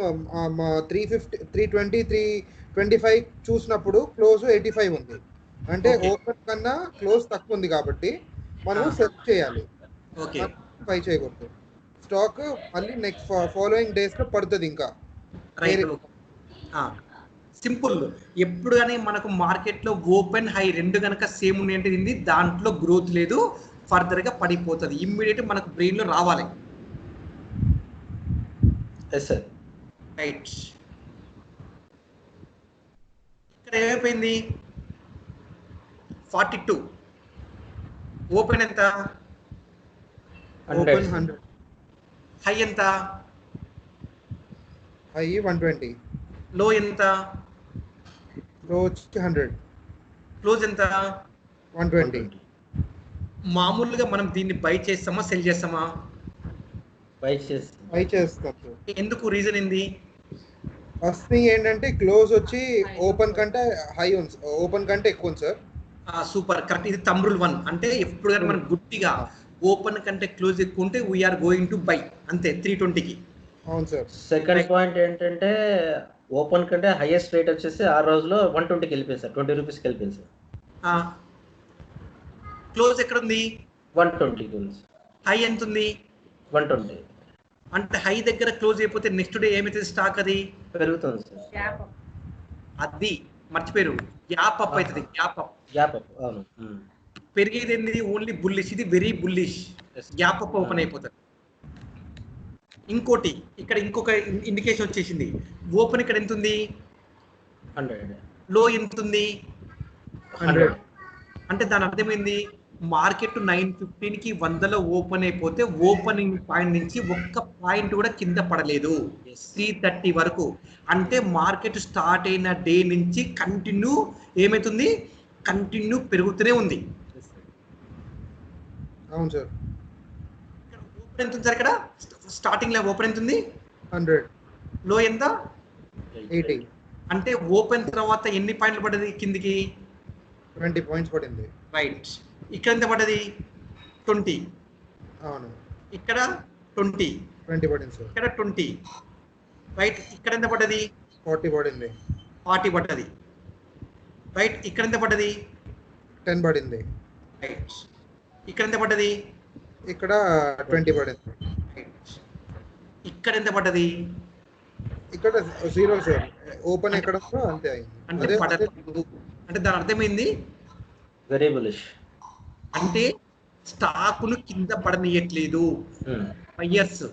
350 320 325 చూసినప్పుడు క్లోజ్ 85 ఉంది. అంటే ఓపెన్ కన్నా క్లోజ్ తక్కువ ఉంది కాబట్టి మనం సెర్చ్ చేయాలి, బై చేయకూడదు. స్టాక్ మళ్ళీ నెక్స్ట్ ఫాలోయింగ్ డేస్ లో పడుతుంది. ఇంకా సింపుల్. ఎప్పుడు కానీ మనకు మార్కెట్ లో ఓపెన్ హై రెండు కనుక సేమ్ ఉంది, దాంట్లో గ్రోత్ లేదు, ఫర్దర్ గా పడిపోతుంది. ఇమ్మీడియట్ మనకు బ్రెయిన్ లో రావాలి. రైట్, ఇక్కడ ఏమైపోయింది? 42. ఓపెన్ ఎంత? ఓపెన్ 100. హై ఎంత? హై 120. లో ఎంత? లో 100. క్లోజ్ ఎంత? 120. మామూలుగా మనం దీన్ని బై చేస్తామా సెల్ చేస్తామా? బై చేస్తాం. ఎందుకు? రీజన్ ఏంది? ఫస్ట్ థింగ్ ఏంటంటే క్లోజ్ వచ్చి ఓపెన్ కంటే హై ఉంది, ఓపెన్ కంటే ఎక్కువ ఉంది సార్. Super, correct. ఇది థంబ్ రూల్ 1. అంటే ఎప్పుడు కానీ మనం గుట్టిగా ఓపెన్ కంటే క్లోజ్ ఎక్కువ ఉంటే వీఆర్ గోయింగ్ టు బై, అంతే 320కి. అవును సార్. సెకండ్ పాయింట్ ఏంటంటే ఓపెన్ కంటే హైయెస్ట్ రేట్ వచ్చేసి ఆ రోజులో 120కి వెళ్ళిపోయింది సార్, 20 రూపీస్కి వెళ్ళిపోయింది సార్. క్లోజ్ ఎక్కడ ఉంది? 120 ఉంది. హై ఎంత ఉంది? 120. అంటే హై దగ్గర క్లోజ్ అయిపోతే నెక్స్ట్ డే ఏమైతుంది? స్టాక్ అది పెరుగుతుంది సార్. అది మర్చిపోయారు, గ్యాప్ అప్ అవుతుంది. Gap up. అవును. పెరిగేది ఏంది? Only bullish. ఇది very bullish. Gap up open అయిపోతుంది. ఇంకోటి ఇక్కడ ఇంకొక ఇండికేషన్ వచ్చేసింది. ఓపెన్ ఇక్కడ ఎంత ఉంది? 100. లో ఎంత ఉంది? 100. అంటే దాని అర్థమైంది, మార్కెట్ 9:15కి 100లో ఓపెన్ అయిపోతే ఓపెనింగ్ పాయింట్ నుంచి ఒక్క పాయింట్ కూడా కింద పడలేదు 3:30 వరకు. అంటే మార్కెట్ స్టార్ట్ అయిన డే నుంచి కంటిన్యూ ఏమైతుంది? కంటిన్యూ పెరుగుతూనే ఉంది. అవును సార్. ఇక్కడ ఓపెన్ ఎంత ఉంది సార్? ఇక్కడ స్టార్టింగ్ లో ఓపెన్ ఎంత ఉంది? 100. లో ఎంత? 80. అంటే ఓపెన్ తర్వాత ఎన్ని పాయింట్లు పడ్డది కిందికి? 20 పాయింట్స్ పడింది. రైట్. ఇక్కడ ఎంత పడ్డది? 20. అవును. ఇక్కడ 20 పడింది సార్. ఇక్కడ 20. రైట్. ఇక్కడ ఎంత పడ్డది? 40 పడింది. 40 పడ్డది. రైట్. ఇక్కడ ఎంత పడ్డది? 10 పడింది. రైట్. ఇక్కడ ఎంత పడ్డది? ఇక్కడ 20 పడింది. రైట్. ఇక్కడ ఎంత పడ్డది? ఇక్కడ 0 సార్. ఓపెన్ ఎక్కడ ఉందో అంతే అయింది. అంటే దాని అర్థమైంది వెరీ బులిష్. అంటే స్టాకును కింద పడనీయట్లేదు. బయ్యర్స్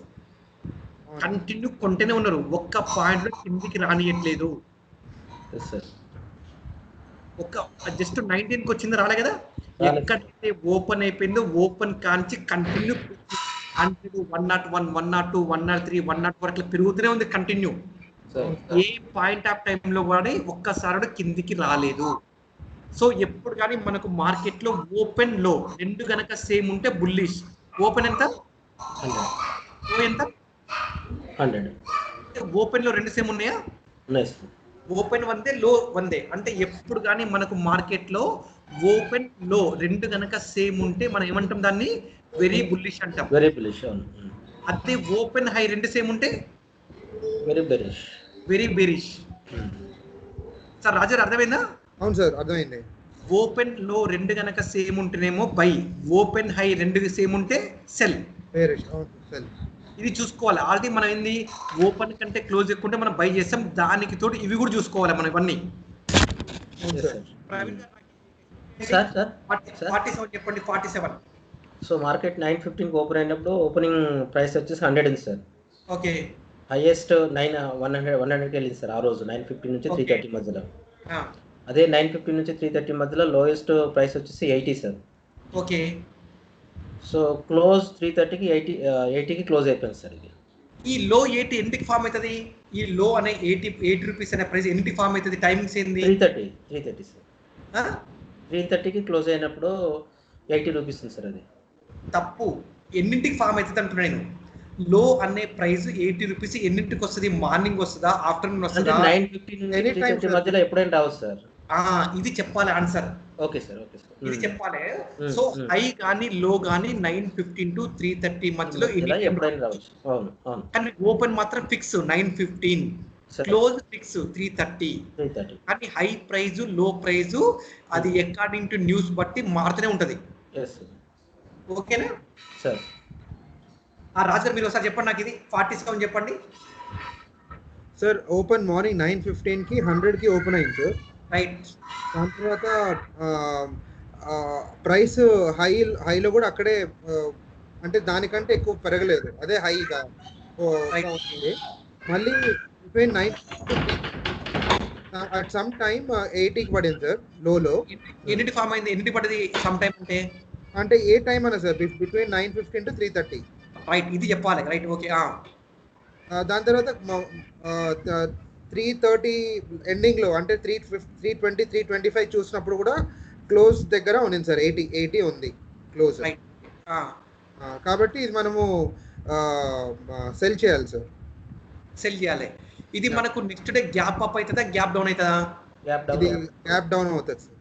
కంటిన్యూ కొంటేనే ఉన్నారు, ఒక్క పాయింట్ లో కిందికి రానియట్లేదు. ఒక జస్ట్ 19కి వచ్చింది, రాలే కదా. ఎక్కడైతే ఓపెన్ అయిపోయిందో ఓపెన్ కాంచి కంటిన్యూ 101, 102, 103, 104 వరకు పెరుగుతూనే ఉంది కంటిన్యూ. ఏ పాయింట్ ఆఫ్ టైంలో కూడా ఒక్కసారి కిందికి రాలేదు. సో ఎప్పుడు కానీ మనకు మార్కెట్ లో ఓపెన్ లో రెండు గనక సేమ్ ఉంటే బుల్లిష్. ఓపెన్ ఎంత? 100. ఓపెన్ లో రెండు సేమ్ ఉన్నాయా? ఓపెన్ 1 లో 1. అంటే ఎప్పుడు కానీ మనకు మార్కెట్ లో ఓపెన్ లో రెండు గనక సేమ్ ఉంటే మనం ఏమంటాం? దాన్ని వెరీ బుల్లిష్ అంటాం. Very bullish. అదే ఓపెన్ హై రెండు సేమ్ ఉంటే very bearish. Very bearish. Sir Roger అర్థమైందా? అవును సార్, అర్థమైంది. ఓపెన్ లో రెండు గనక సేమ్ ఉంటేనేమో బై, ఓపెన్ హై రెండు సేమ్ ఉంటే సెల్. ఇది చూసుకోవాలి. ఆల్రెడీ మనం ఏంది, ఓపెన్ కంటే క్లోజ్ ఎక్కువ ఉంటే మనం బై చేస్తాం, దానికి తోటి ఇవి కూడా చూసుకోవాలి మనం ఇవన్నీ. 47 చెప్పండి. 47. సో మార్కెట్ 9:15 ఓపెన్ అయినప్పుడు ఓపెనింగ్ ప్రైస్ వచ్చేసి 100 ఉంది సార్. ఓకే. హైయెస్ట్ 100కి వెళ్ళింది సార్ ఆ రోజు 9:15 నుంచి 3:30 మధ్యలో. అదే 9:15 నుంచి 3:30 మధ్యలో లోయెస్ట్ ప్రైస్ వచ్చేసి 80 సార్. ఓకే. సో క్లోజ్ 3:30కి 80కి క్లోజ్ అయిపోయింది సార్. ఇది ఈ లో 80 ఎందుకు ఫామ్ అవుతుంది? ఈ లో అనే 80 రూపీస్ అనే ప్రైస్ ఎందుకు ఫామ్ అవుతుంది? టైమింగ్స్ ఏంది? 3:30 సార్. 3:30కి క్లోజ్ అయినప్పుడు 80 రూపీస్ ఉంది సార్. అది తప్పు. ఎన్నింటికి ఫామ్ అవుతుంది అంటున్నా నేను. లో అనే ప్రైస్ 80 రూపీస్ ఎన్నింటికి వస్తుంది? మార్నింగ్ వస్తుందా, ఆఫ్టర్నూన్ వస్తుందా? 9:15 మధ్యలో ఎప్పుడైనా రావచ్చు సార్. ఇది చెప్పాలి ఆన్సర్. Okay sir. ఇది చెప్పాలి. సో హై కానీ లో కానీ 9:15 to 3:30 మధ్యలో ఎప్పుడైనా రావచ్చు. అవును అవును. కానీ ఓపెన్ మాత్రం ఫిక్స్ 9:15, క్లోజ్ ఫిక్స్ 3:30. కానీ హై ప్రైజ్ లో ప్రైజ్ అది అకార్డింగ్ టు న్యూస్ బట్టి మారుతూనే ఉంటది. ఓకేనా సార్? రాజు మీరు ఒకసారి చెప్పండి నాకు ఇది 47 చెప్పండి సార్. ఓపెన్ మార్నింగ్ 9:15 కి 100 కి ఓపెన్ అయింది సార్. రైట్. దాని తర్వాత ప్రైస్ హైలో కూడా అక్కడే అంటే దానికంటే ఎక్కువ పెరగలేదు, అదే హైగా ఉంది. మళ్ళీ బిట్వీన్ 9 అట్ సమ్ టైమ్ 80కి పడింది సార్ లోలో. ఎన్నిటి ఫామ్ అయింది? ఎన్నిటి పడింది సమ్ టైమ్ అంటే ఏ టైం అన్న సార్? Between 9:15 to 3:30. రైట్, ఇది చెప్పాలి. Right, okay. దాని తర్వాత 3:30 ఎండింగ్ లో అంటే 3:20 3:25 చూసినప్పుడు కూడా క్లోజ్ దగ్గర ఉంది సార్. 80 ఉంది క్లోజ్. కాబట్టి ఇది మనము సెల్ చేయాలి సార్. సెల్ చేయాలి. ఇది మనకు నెక్స్ట్ డే గ్యాప్ అప్ అవుతుందా, గ్యాప్ డౌన్ అవుతుందా? ఇది గ్యాప్ డౌన్ అవుతుంది sir.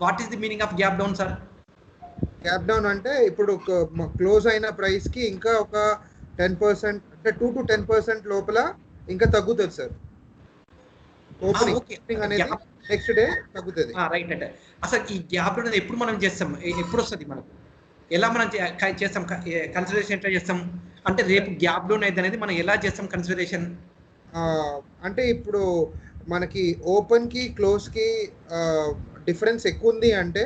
What is the meaning of gap down sir? Gap down అంటే ఇప్పుడు క్లోజ్ అయిన ప్రైస్ కి ఇంకా ఒక 10% అంటే 2 to 10% లోపల ఇంకా తగ్గుతుంది సార్. ఓపెనింగ్ అనేది నెక్స్ట్ డే తగ్గుతుంది. రైట్. అంటే అసలు ఈ గ్యాప్ డౌన్ ఎప్పుడు మనం చేస్తాం? ఎప్పుడు వస్తుంది మనకు? ఎలా మనం చేస్తాం కన్సిడరేషన్? ఎట్లా చేస్తాం అంటే రేపు గ్యాప్ డౌన్ అయితే అనేది మనం ఎలా చేస్తాం కన్సిడరేషన్? అంటే ఇప్పుడు మనకి ఓపెన్ కి క్లోజ్ కి డిఫరెన్స్ ఎక్కువ ఉంది అంటే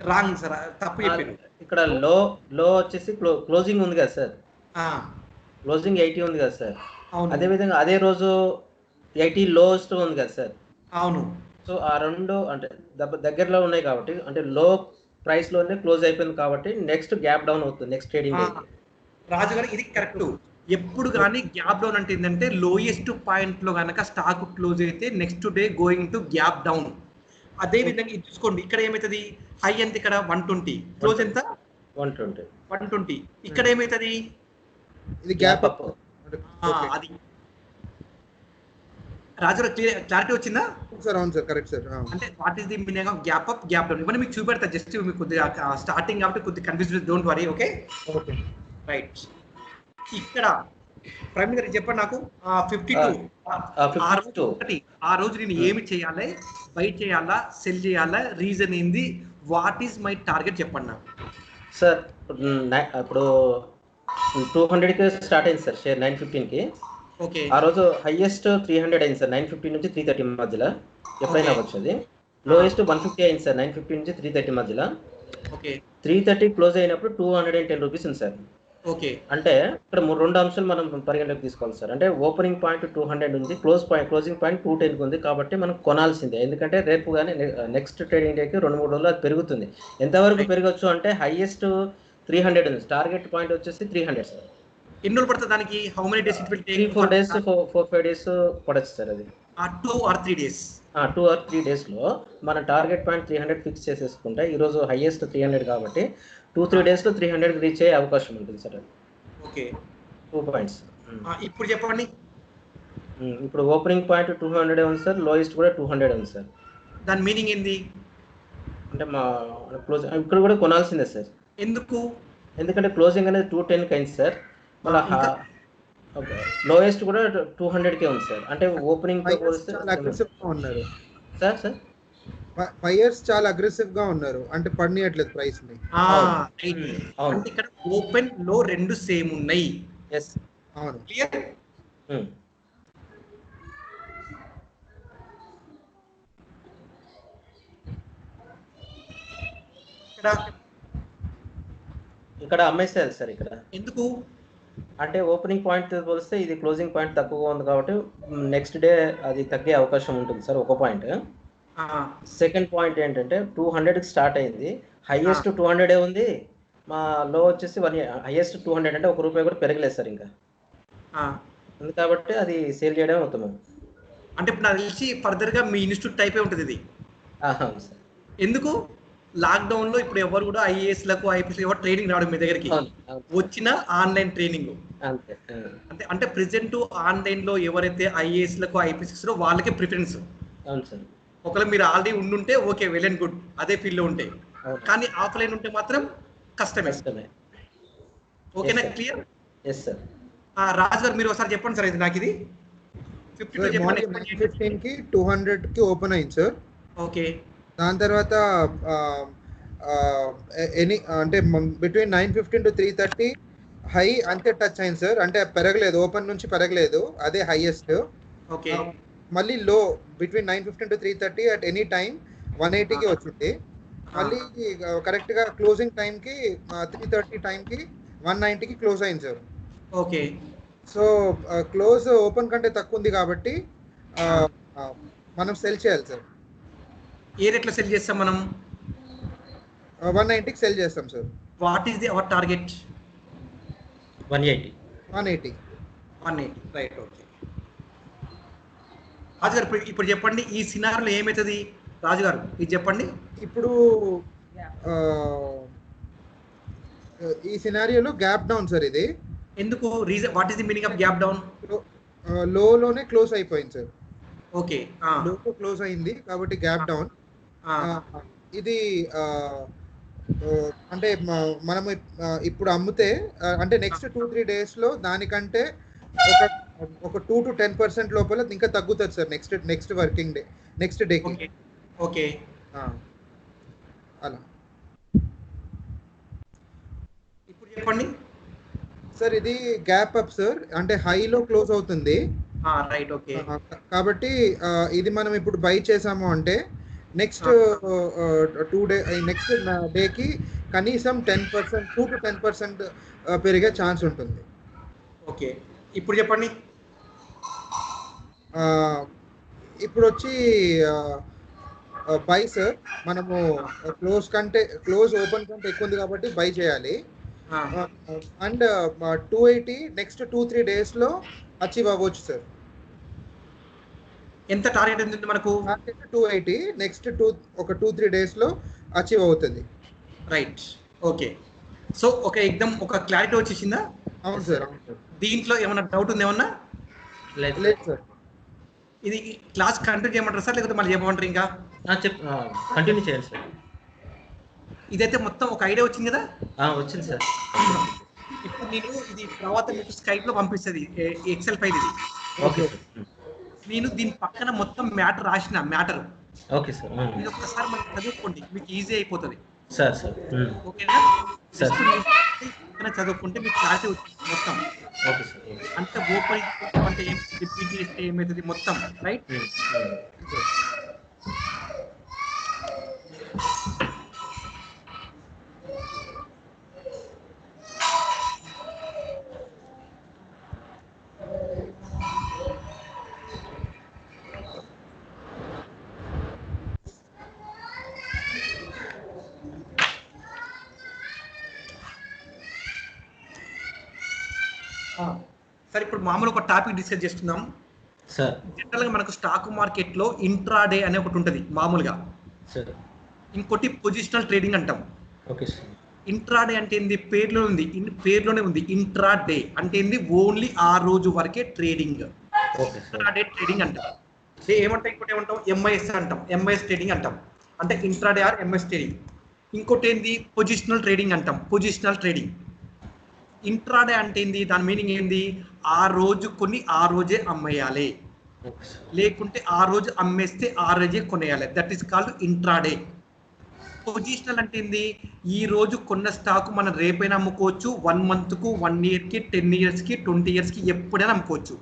రాంగ్ సార్, తప్పు చెప్పారు. ఇక్కడ లో వచ్చేసి క్లోజింగ్ ఉంది కదా సార్. క్లోజింగ్ 80 ఉంది కదా సార్. అదే విధంగా అదే రోజు 80 లోయెస్ట్ ఉంది కదా సార్. అవును. సో ఆ రెండు అంటే దగ్గరలో ఉన్నాయి కాబట్టి అంటే లో ప్రైస్ లోనే క్లోజ్ అయిపోయింది కాబట్టి నెక్స్ట్ గ్యాప్ డౌన్ అవుతుంది నెక్స్ట్ ట్రేడింగ్ డే. రాజు గారు ఇది కరెక్ట్. ఎప్పుడు కానీ గ్యాప్ డౌన్ అంటే ఏంటంటే లోయెస్ట్ పాయింట్ లో కనుక స్టాక్ క్లోజ్ అయితే next day going to gap down. అదే విధంగా ఇది చూసుకోండి. ఇక్కడ ఏమైతుంది? హై ఎంత? ఇక్కడ 120, క్లోజ్ ఎంత? 120. ఇక్కడ ఏమైతుంది? ఇది గ్యాప్ అప్. అది రాజు క్లారిటీ వచ్చిందా సార్? అవును సార్, కరెక్ట్ సార్. అంటే what is the meaning of gap up, gap down ఇవన్నీ మీకు చూపెడతా. జస్ట్ మీకు కొద్దిగా స్టార్టింగ్ కాబట్టి కొద్దిగా confuse, don't worry. Okay right. ఇక్కడ ప్రైమ్ మినిస్టర్ చెప్పండి నాకు 52. ఆ రోజు నేను ఏమి చేయాలి? బై చేయాలా, సెల్ చేయాలా, రీజన్ ఏంది, వాట్ ఈస్ మై టార్గెట్ చెప్పండి నాకు. సార్ ఇప్పుడు 200కి స్టార్ట్ అయింది సార్ షేర్ 9:15కి. ఓకే. ఆ రోజు హైయెస్ట్ 300 అయింది సార్ 9:15 నుంచి 3:30 మధ్యలో. ఎప్పుడైనా వచ్చేది. లోయెస్ట్ 150 అయింది సార్ 9:15 నుంచి 3:30 మధ్యలో. ఓకే. 3:30 క్లోజ్ అయినప్పుడు 210 రూపీస్ ఉంది సార్. ఓకే. అంటే ఇక్కడ రెండు అంశాలు మనం పరిగణలోకి తీసుకోవాలి సార్. అంటే ఓపెనింగ్ పాయింట్ 200 ఉంది, క్లోజింగ్ పాయింట్ 210 ఉంది. కాబట్టి మనం కొనాల్సిందే. ఎందుకంటే రేపు కానీ నెక్స్ట్ ట్రేడింగ్ డేకి 2-3 రోజులు అది పెరుగుతుంది. ఎంతవరకు పెరగచ్చు అంటే హైయెస్ట్ 300 ఉంది. టార్గెట్ పాయింట్ వచ్చేసి 300 సార్. ఎన్ని రోజులు పడుతుంది దానికి? How many days it will take? 3-4 days 4-5 days పడచ్చు సార్. అది 2 or 3 days. 2 or 3 days లో మన టార్గెట్ పాయింట్ 300 ఫిక్స్ చేసేసుకుంటే ఈ రోజు హైయెస్ట్ 300 కాబట్టి 2-3 days లో 300 రీచ్ అయ్యే అవకాశం ఉంటుంది సార్. ఓకే. 2 points. ఇప్పుడు చెప్పండి. ఇప్పుడు ఓపెనింగ్ పాయింట్ 200 ఉంది సార్, లోయెస్ట్ కూడా 200 ఉంది సార్. దాని మీనింగ్ ఏంది? అంటే మా క్లోజ్ ఇక్కడ కూడా కొనాల్సిందే సార్. ఎందుకు? ఎందుకంటే క్లోజింగ్ అనేది 210కి అయింది సార్. మళ్ళీ లోయెస్ట్ కూడా 200కే ఉంది సార్. అంటే ఓపెనింగ్ ఉన్నారు సార్. బయర్స్ చాలా అగ్రెసివ్ గా ఉన్నారు, అంటే పడియట్లేదు ప్రైస్ ని. అంటే ఇక్కడ ఓపెన్ లో రెండు సేమ్ ఉన్నాయి. yes అవును. క్లియర్? ఇక్కడ అమ్మేసేయాలి సార్. ఇక్కడ ఎందుకు అంటే ఓపెనింగ్ పాయింట్ పోలిస్తే ఇది క్లోజింగ్ పాయింట్ తక్కువగా ఉంది కాబట్టి నెక్స్ట్ డే అది తగ్గే అవకాశం ఉంటుంది సార్. ఒక పాయింట్. సెకండ్ పాయింట్ ఏంటంటే 200కి స్టార్ట్ అయింది, హైయెస్ట్ 200 ఉంది, మా లో వచ్చేసి హైయెస్ట్ 200 అంటే ₹1 కూడా పెరగలేదు సార్ ఇంకా. కాబట్టి అది సేల్ చేయడం ఉత్తమం. అంటే ఇప్పుడు నాకు తెలిసి ఫర్దర్ గా మీ ఇన్స్టిట్యూట్ టైపే ఉంటుంది ఇది. అవును సార్. ఎందుకు? లాక్డౌన్ లో ఇప్పుడు ఎవరు కూడా ఐఏఎస్ లకు ఐపీఎస్ ఎవరు ట్రైనింగ్ రావడం మీ దగ్గరికి వచ్చిన ఆన్లైన్ ట్రైనింగ్ అంతే. అంటే అంటే ప్రెసెంట్ ఆన్లైన్ లో ఎవరైతే ఐఏఎస్ లకు ఐపీఎస్ వాళ్ళకే ప్రిఫరెన్స్. అవును సార్. ఒకవేళ మీరు ఆల్రెడీ ఉండుంటే ఓకే, వెల్ అండ్ గుడ్, అదే ఫీల్డ్ లో ఉంటే. కానీ ఆఫ్లైన్ ఉంటే మాత్రం కష్టమే. ఓకేనా? క్లియర్? Yes sir. రాజు గారు మీరు ఒకసారి చెప్పండి సార్, ఇది నాకు ఇది 52 చెప్పండి. 9:15 కి 200 కి ఓపెన్ అయింది సార్. ఓకే. దాని తర్వాత ఎనీ అంటే బిట్వీన్ 9:15 to 3:30 హై అంతే టచ్ అయింది సార్. అంటే పెరగలేదు, ఓపెన్ నుంచి పెరగలేదు, అదే హైయెస్ట్. ఓకే. మళ్ళీ low between 9:15 to 3:30 at any time 180కి వచ్చింది. మళ్ళీ కరెక్ట్ గా క్లోజింగ్ టైం కి 3:30 టైం కి 190కి క్లోజ్ అయింది sir. Okay. So close open కంటే తక్కువ ఉంది కాబట్టి మనం సెల్ చేయాలి సార్. ఏ రేట్లో సెల్ చేస్తాం మనం? 190కి సెల్ చేస్తాం sir. What is the our target? 180. 180. Right. Okay. Raju గారు ఇప్పుడు చెప్పండి, ఈ సినారియోలో ఏమవుతుంది? రాజు గారు ఇది చెప్పండి. ఇప్పుడు ఈ సినారియోలో గ్యాప్ డౌన్ సార్. ఇది ఎందుకు? Reason what is the meaning of gap down? లోనే క్లోజ్ అయిపోయింది సార్. ఓకే. లోతో క్లోజ్ అయింది కాబట్టి గ్యాప్ డౌన్. ఇది అంటే మనం ఇప్పుడు అమ్మితే అంటే నెక్స్ట్ 2-3 days లో దానికంటే ఒక 2 to 10% లోపల ఇంకా తగ్గుతుంది sir next working day, next డేకి. ఓకే. అలా ఇప్పుడు చెప్పండి సార్. ఇది గ్యాప్ అప్ సార్, అంటే హైలో క్లోజ్ అవుతుంది. రైట్. ఓకే. కాబట్టి ఇది మనం ఇప్పుడు బై చేసాము అంటే నెక్స్ట్ 2 డే నెక్స్ట్ డేకి కనీసం 10%, 2 to 10% పెరిగే ఛాన్స్ ఉంటుంది. ఓకే. ఇప్పుడు చెప్పండి. ఇప్పుడు వచ్చి బై సార్. మనము క్లోజ్ ఓపెన్ కంటే ఎక్కువ ఉంది కాబట్టి బై చేయాలి. అండ్ 280 నెక్స్ట్ 2-3 days లో అచీవ్ అవ్వచ్చు సార్. ఎంత టార్గెట్ ఉంది మనకు? 280 నెక్స్ట్ ఒక 2-3 days లో అచీవ్ అవుతుంది. రైట్. ఓకే. సో ఒక క్లారిటీ వచ్చేసిందా? అవును సార్. దీంట్లో ఏమైనా డౌట్ ఉంది? ఏమన్నా లేదు సార్. ఇది క్లాస్ కంటిన్యూ చేయమంటారు సార్, లేకపోతే మళ్ళీ చెప్పమంటారు? ఇంకా కంటిన్యూ చేయాలి సార్. ఇదైతే మొత్తం ఒక ఐడియా వచ్చింది కదా? వచ్చింది సార్. ఇప్పుడు నేను ఇది తర్వాత మీకు స్కైప్ లో పంపిస్తుంది, ఎక్సెల్ ఫైల్ ఇది. ఓకే. నేను దీని పక్కన మొత్తం మ్యాటర్ రాసిన మ్యాటర్. Okay sir. ఇది ఒక్కసారి మనం చదువుకోండి, మీకు ఈజీ అయిపోతుంది సార్. ఓకేనా సార్? చదువుకుంటే మీకు క్లారిటీ వచ్చింది మొత్తం. Okay sir. అంటే ఓపెన్ అంటే రిపీట్ చేస్తే ఏమవుతుంది మొత్తం. రైట్. సార్ ఇప్పుడు మామూలు ఒక టాపిక్ డిస్కస్ చేస్తున్నాం సార్. జనరల్ గా మనకు స్టాక్ మార్కెట్ లో ఇంట్రాడే అనే ఒకటి ఉంటుంది మామూలుగా సార్. ఇంకోటి పొజిషనల్ ట్రేడింగ్ అంటాం. Okay sir. ఇంట్రాడే అంటే ఏంది? పేరులోనే ఉంది. ఇంట్రాడే అంటే ఏంది? ఓన్లీ ఆ రోజు వరకే ట్రేడింగ్. ఇంట్రాడే ట్రేడింగ్ అంటాం. ఏమంటాం? ఇంకోటి ఏమంటాం? ఎంఐఎస్ అంటాం. ఎంఐఎస్ ట్రేడింగ్ అంటాం. అంటే ఇంట్రాడే ఆర్ ఎంఐఎస్ ట్రేడింగ్. ఇంకోటి ఏంది? పొజిషనల్ ట్రేడింగ్ అంటాం. Positional trading. ఇంట్రాడే అంటే ఏంది? దాని మీనింగ్ ఏంది? ఆ రోజు కొన్ని ఆ రోజే అమ్మేయాలి, లేకుంటే ఆ రోజు అమ్మేస్తే ఆ రోజే కొనేయాలి. That is called intraday. Positional అంటే ఏంది? ఈ రోజు కొన్న స్టాక్ మనం రేపైనా అమ్ముకోవచ్చు, 1 month కు, 1 year కి, 10 years కి, 20 years కి ఎప్పుడైనా అమ్ముకోవచ్చు.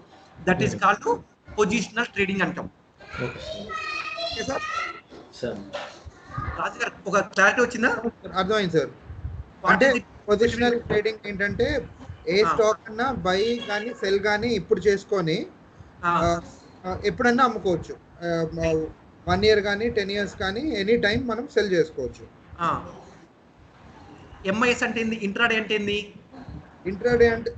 That is called positional trading అంటాం. రాజు గారు ఒక క్లారిటీ వచ్చిందా? అర్థమైంది సార్. అంటే పొజిషనల్ ట్రేడింగ్ ఏంటంటే ఏ స్టాక్ అన్నా బై కానీ సెల్ కానీ ఇప్పుడు చేసుకొని ఎప్పుడన్నా అమ్ముకోవచ్చు. 1 year కానీ 10 years కానీ ఎనీ టైం మనం సెల్ చేసుకోవచ్చు. ఎంఐఎస్ అంటే ఏంది? ఇంట్రాడే అంటే ఏంది? ఇంట్రాడే అంటే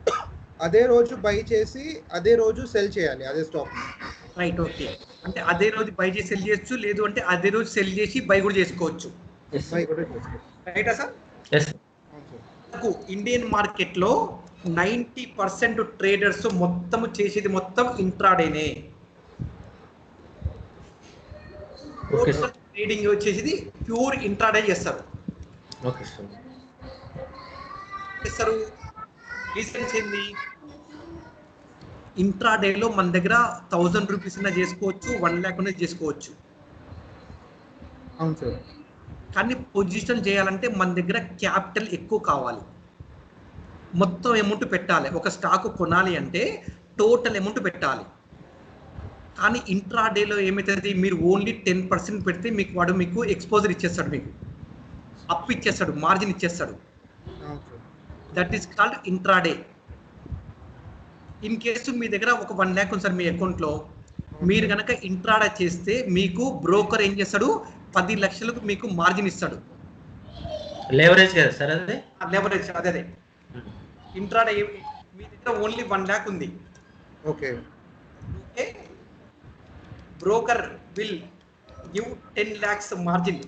అదే రోజు బై చేసి అదే రోజు సెల్ చేయాలి అదే స్టాక్. రైట్. ఓకే. అంటే అదే రోజు బై చేసి సెల్ చేయొచ్చు, లేదు అంటే అదే రోజు సెల్ చేసి బై కూడా చేసుకోవచ్చు. బై కూడా చేసుకోవచ్చు. రైటా సార్? అవును సార్. నాకు ఇండియన్ మార్కెట్ లో 90% ట్రేడర్స్ మొత్తం చేసేది మొత్తం ఇంట్రాడేనే. ట్రేడింగ్ వచ్చేసి ప్యూర్ ఇంట్రాడే చేస్తారు. Okay sir. చేస్తారు రీజన్స్ ఏంది? ఇంట్రాడేలో మన దగ్గర 1000 రూపీస్ అయినా చేసుకోవచ్చు, 1 lakh అయినా చేసుకోవచ్చు. అవును సార్. కానీ పొజిషన్ చేయాలంటే మన దగ్గర క్యాపిటల్ ఎక్కువ కావాలి, మొత్తం అమౌంట్ పెట్టాలి. ఒక స్టాక్ కొనాలి అంటే టోటల్ అమౌంట్ పెట్టాలి. కానీ ఇంట్రాడేలో ఏమవుతుంది, మీరు ఓన్లీ 10% పెడితే వాడు మీకు ఎక్స్పోజర్ ఇచ్చేస్తాడు, మీకు అప్ ఇచ్చేస్తాడు, మార్జిన్ ఇచ్చేస్తాడు. That is called intraday. In case మీ దగ్గర ఒక 1 lakh ఉంది సార్ మీ అకౌంట్లో, మీరు కనుక ఇంట్రాడే చేస్తే మీకు బ్రోకర్ ఏం చేస్తాడు, 10 లక్షలకు మీకు మార్జిన్ ఇస్తాడు. లెవరేజ్ కదా సార్ అదే? లెవరేజ్ అదే. ఇంట్రాడే మీ దగ్గర ఓన్లీ 1 lakh ఉంది. Okay. Okay, broker will give 10 lakhs margin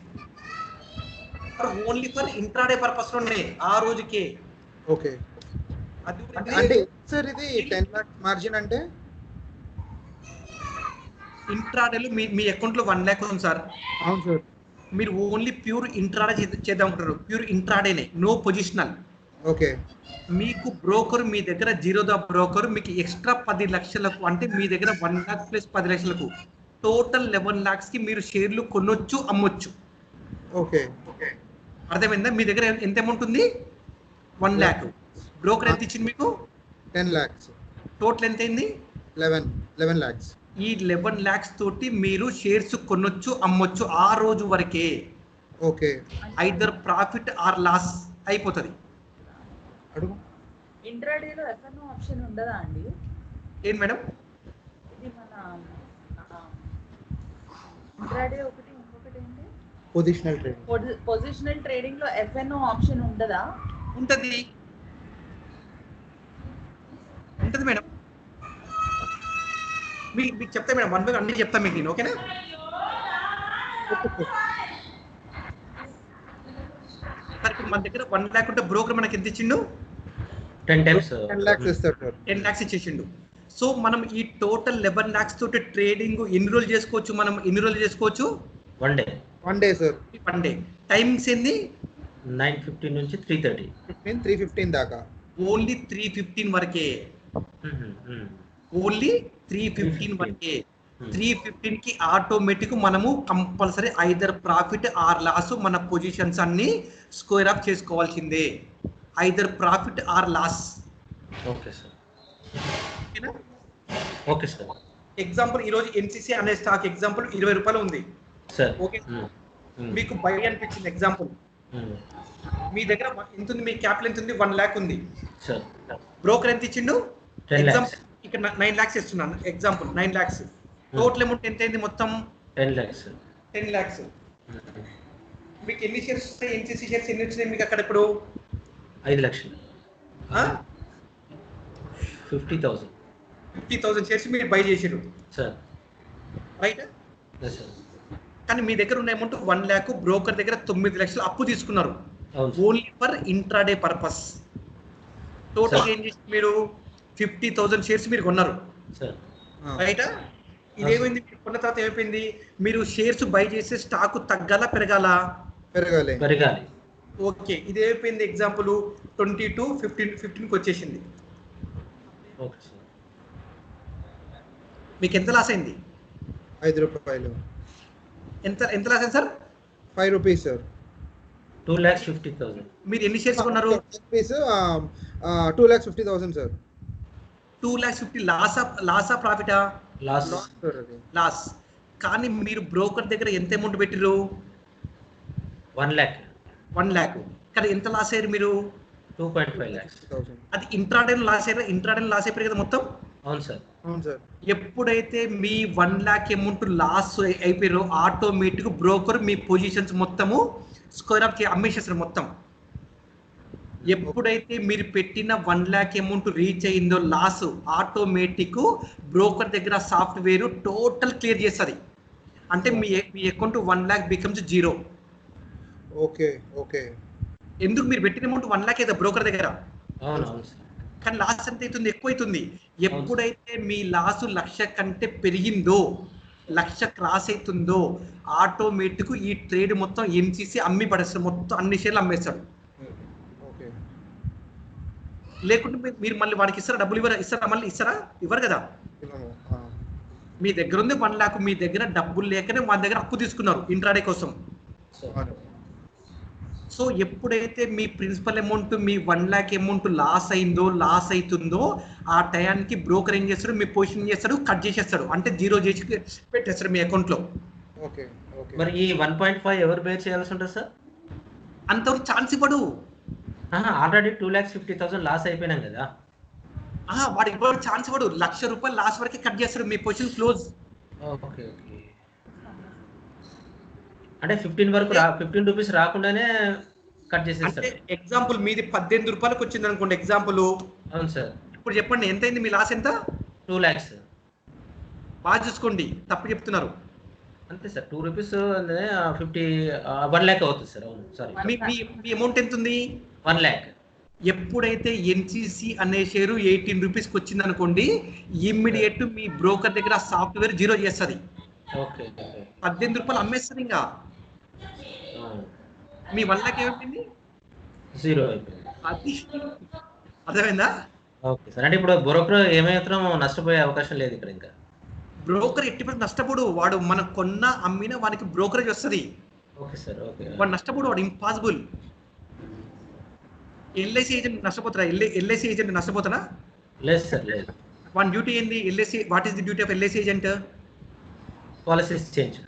for only for intraday purpose లోనే ఆ రోజుకే. ఓకే. అంటే సార్ ఇది 10 lakhs మార్జిన్ అంటే ఇంట్రాడేలో మీ అకౌంట్ లో 1 lakh ఉంది సార్. అవును సార్. మీరు ఓన్లీ ప్యూర్ ఇంట్రాడే చేద్దాం అనుకుంటారు, ప్యూర్ ఇంట్రాడేనే, నో పొజిషనల్. ఓకే. మీకు బ్రోకర్ మీ దగ్గర జీరోదా బ్రోకర్ మీకు ఎక్స్ట్రా 10 లక్షలకు, అంటే మీ దగ్గర 1 lakh ప్లస్ 10 లక్షలకు టోటల్ 11 lakhs కి మీరు షేర్లు కొనొచ్చు, అమ్మొచ్చు. ఓకే. అర్థమైందా? మీ దగ్గర ఎంత అమౌంట్ ఉంది? 1 lakh. బ్రోకర్ ఎంత ఇచ్చింది మీకు? 10 lakhs. టోటల్ ఎంత అయింది? 11 lakhs. ఈ 11 lakhs తోటి మీరు షేర్స్ కొనొచ్చు, అమ్మొచ్చు ఆ రోజు వరకే. Okay. Either profit or loss అయిపోతుంది. అడుగు. ఇంట్రాడేలో ఎఫ్ఎన్ఓ ఆప్షన్ ఉండదా అండి? ఏం మేడం? ఇది మన ఇంట్రాడే ఒకటి, ఇంకొకటి ఏంటి? Positional trading. పొజిషనల్ ట్రేడింగ్ లో ఎఫ్ఎన్ఓ ఆప్షన్ ఉండదా? ఉంటది మేడం. మీకు చెప్తా మేడం, 1 by 1 అన్ని చెప్తా మీకు నేను. ఓకేనా? మన దగ్గర 1 lakh ఉంటే బ్రోకర్ మనకి ఎంత ఇచ్చిండు? 10 lakhs ఇస్తాడు. 10 lakhs ఇచ్చేసిండు. సో మనం ఈ టోటల్ 11 lakhs తోటి ట్రేడింగ్ ఎన్ని రోజులు చేసుకోవచ్చు? మనం ఎన్ని రోజులు చేసుకోవచ్చు? 1 day. 1 day sir. 1 day. Timings ఏంది? 9:15 నుంచి 3:30. 3:15 దాకా. ఓన్లీ 3:15 వరకే. ఓన్లీ 3:15 వరకే. 3:15 కి ఆటోమేటిక్ మనము compulsory either profit or loss మన పొజిషన్స్ అన్ని స్క్వేర్ అప్ చేసుకోవాల్సిందే. Either profit or loss. Okay sir. Okay sir. Example ఈరోజు ఎన్సిసి అనే స్టాక్ ఎగ్జాంపుల్ 20 రూపాయలు ఉంది సార్. ఓకే, మీకు బై అనిపించింది ఎగ్జాంపుల్. మీ దగ్గర ఎంత ఉంది? మీ క్యాపిటల్ ఎంత ఉంది? 1 lakh ఉంది సార్. బ్రోకర్ ఎంత ఇచ్చిండు? ఎగ్జాంపుల్ ఇక్కడ 9 lakhs ఇస్తున్నాను ఎగ్జాంపుల్. 9 lakhs. టోటల్ అమౌంట్ ఎంత అయింది మొత్తం? 10 lakhs. 10 lakhs. మీకు ఎన్ని షేర్స్ వస్తాయి? ఎన్సిసి షేర్స్ ఎన్ని వచ్చినాయి మీకు అక్కడ ఇప్పుడు? 5 లక్షలు. 50,000 షేర్స్ మీరు బై చేసారు సార్. రైట్? సార్. కానీ మీ దగ్గర ఉన్న అమౌంట్ 1 lakh, బ్రోకర్ దగ్గర 9 లక్షలు అప్పు తీసుకున్నారు only for intraday purpose. Total ఏం చేసి మీరు 50,000 షేర్స్ మీరు కొన్నారు రైట్? ఇదేమైంది? మీరు కొన్న తర్వాత ఏమైపోయింది? మీరు షేర్స్ బై చేసే స్టాక్ తగ్గాల పెరగాల? పెరగాలి. ఓకే, ఇదేమైపోయింది? ఎగ్జాంపుల్ 22 15కి వచ్చేసింది. మీకు ఎంత లాస్ అయింది? 5 రూపాయలు. ఎంత లాస్ అయింది సార్? 5 rupees sir. 2,50,000. మీరు ఎన్ని షేర్స్ కొన్నారు? 2,50,000 సార్. 2,50,000 లాసా ప్రాఫిటా? లాస్. కానీ మీరు బ్రోకర్ దగ్గర ఎంత అమౌంట్ పెట్టిరు? 1 lakh. 1 lakh. కానీ ఎంత లాస్ అయ్యారు మీరు? 2.5 lakhs. అది ఇంట్రాడే లాస్ అయ్యారు. ఇంట్రాడే లాస్ అయిపోయారు కదా మొత్తం. అవును సార్. అవును సార్. ఎప్పుడైతే మీ 1 lakh అమౌంట్ లాస్ అయిపోయారో ఆటోమేటిక్ బ్రోకర్ మీ పొజిషన్స్ మొత్తము స్క్వేర్ అప్ అమ్మేసేస్తారు మొత్తం. ఎప్పుడైతే మీరు పెట్టిన 1 lakh అమౌంట్ రీచ్ అయిందో లాస్, ఆటోమేటిక్ బ్రోకర్ దగ్గర సాఫ్ట్వేర్ టోటల్ క్లియర్ చేస్తుంది. అంటే మీ account 1 lakh becomes 0. Okay okay. ఎందుకు మీరు పెట్టిన అమౌంట్ 1 లాక్ అయితే బ్రోకర్ దగ్గర, అవునవును సార్. కానీ లాస్ ఎంత అవుతుంది? ఎక్కువ అవుతుంది. ఎప్పుడైతే మీ లాసు 1,00,000 కంటే పెరిగిందో, 1,00,000 క్రాస్ అవుతుందో ఆటోమేటిక్ ఈ ట్రేడ్ మొత్తం ఎంసీసీ అమ్మి పడేస్తాడు, మొత్తం అన్ని షేర్లు అమ్మేస్తాడు. ఓకే. లేకుంటే మీరు మళ్ళీ వాడికి ఇస్తారా? డబ్బులు ఇస్తారా? మళ్ళీ ఇస్తారా? ఇవ్వరు కదా. మీ దగ్గర ఉంది 1 లాక్, మీ దగ్గర డబ్బులు లేకనే మా దగ్గర అప్పు తీసుకున్నారు ఇంట్రాడే కోసం. సో ఎప్పుడైతే మీ ప్రిన్సిపల్ అమౌంట్, మీ 1 లాక్ అమౌంట్ లాస్ అవుతుందో ఆ టయానికి బ్రోకర్ ఏం చేస్తాడు? మీ పొజిషన్ చేస్తాడు, కట్ చేసేస్తాడు, అంటే జీరో చేసి పెట్టేస్తాడు మీ అకౌంట్ లో. Okay okay. మరి ఈ 1.5 ఎవరు బేర్ చేయాల్సి ఉంటుంది సార్? అంతవరకు ఛాన్స్ ఇవ్వడు. ఆల్రెడీ 2,50,000 లాస్ అయిపోయినాం కదా. వాడు ఇవ్వడు, ఛాన్స్ ఇవ్వడు. ₹1,00,000 లాస్ వరకే కట్ చేస్తాడు, మీ పొజిషన్ క్లోజ్. Okay okay. అంటే 15 వరకు 15 రూపీస్ రాకుండానే కట్ చేసేస్తాడు. అంటే ఎగ్జాంపుల్ మీది ₹18 వచ్చింది అనుకోండి ఎగ్జాంపుల్. అవును సార్. ఇప్పుడు చెప్పండి ఎంత అయింది? మీ లాస్ ఎంత? 2 lakhs. బాగా చూసుకోండి, తప్పు చెప్తున్నారు. అంతే సార్, 2 రూపీస్ 1 lakh అవుతుంది సార్. అవును సారీ. మీ అమౌంట్ ఎంత ఉంది? 1 lakh. ఎప్పుడైతే ఎన్సీసీ అనే షేరు ₹18 వచ్చింది అనుకోండి, ఇమ్మీడియట్ మీ బ్రోకర్ దగ్గర సాఫ్ట్వేర్ జీరో చేస్తుంది. ఓకే. ₹18 అమ్మేస్తుంది. ఇంకా మీ 1 లాక్ ఏమైపోయింది? జీరో అయిపోయింది. అది అర్థమైందా? Okay sir. అంటే ఇప్పుడు బ్రోకర్ ఏమాత్రం నష్టపోయే అవకాశం లేదు ఇక్కడ. ఇంకా బ్రోకర్ ఎట్టి నష్టపోడు. వాడు మనం కొన్న అమ్మిన వానికి బ్రోకరేజ్ వస్తుంది. Okay sir. ఓకే. వాడు నష్టపోడు, వాడు ఇంపాసిబుల్. ఎల్ఐసి ఏజెంట్ నష్టపోతారా? ఎల్ఐసి ఏజెంట్ నష్టపోతారా? లేదు సార్, లేదు. వాడి డ్యూటీ ఏంది? LIC what is the duty of LIC agent? Policies change.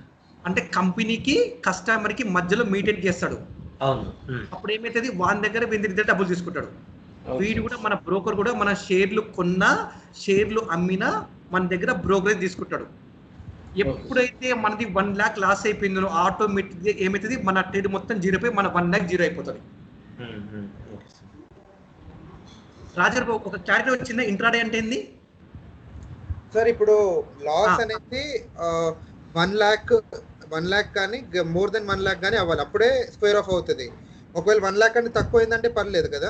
అంటే కంపెనీకి కస్టమర్ కి మధ్యలో మీడియేట్ చేస్తాడు. అవును. అప్పుడు ఏమైతుంది? వాని దగ్గర వీని దగ్గర డబ్బులు తీసుకుంటాడు. వీడు కూడా, మన బ్రోకర్ కూడా మన షేర్లు కొన్నా షేర్లు అమ్మినా మన దగ్గర బ్రోకరేజ్ తీసుకుంటాడు. ఎప్పుడైతే మనది 1 లాక్ లాస్ అయిపోయిందో ఆటోమేటిక్ ఏమవుతుంది? మన ట్రేడ్ మొత్తం జీరో అయిపోయి మన 1 లాక్ జీరో అయిపోతుంది. రాజర్ ఒక క్లారిటీ వచ్చిందా? ఇంట్రాడే అంటే ఏంది సార్? ఇప్పుడు లాస్ అనేది 1 lakh కానీ మోర్ దెన్ 1 lakh కానీ అవ్వాలి, అప్పుడే స్క్వేర్ ఆఫ్ అవుతుంది. ఒకవేళ 1 lakh అంటే తక్కువ అయిందంటే పర్లేదు కదా?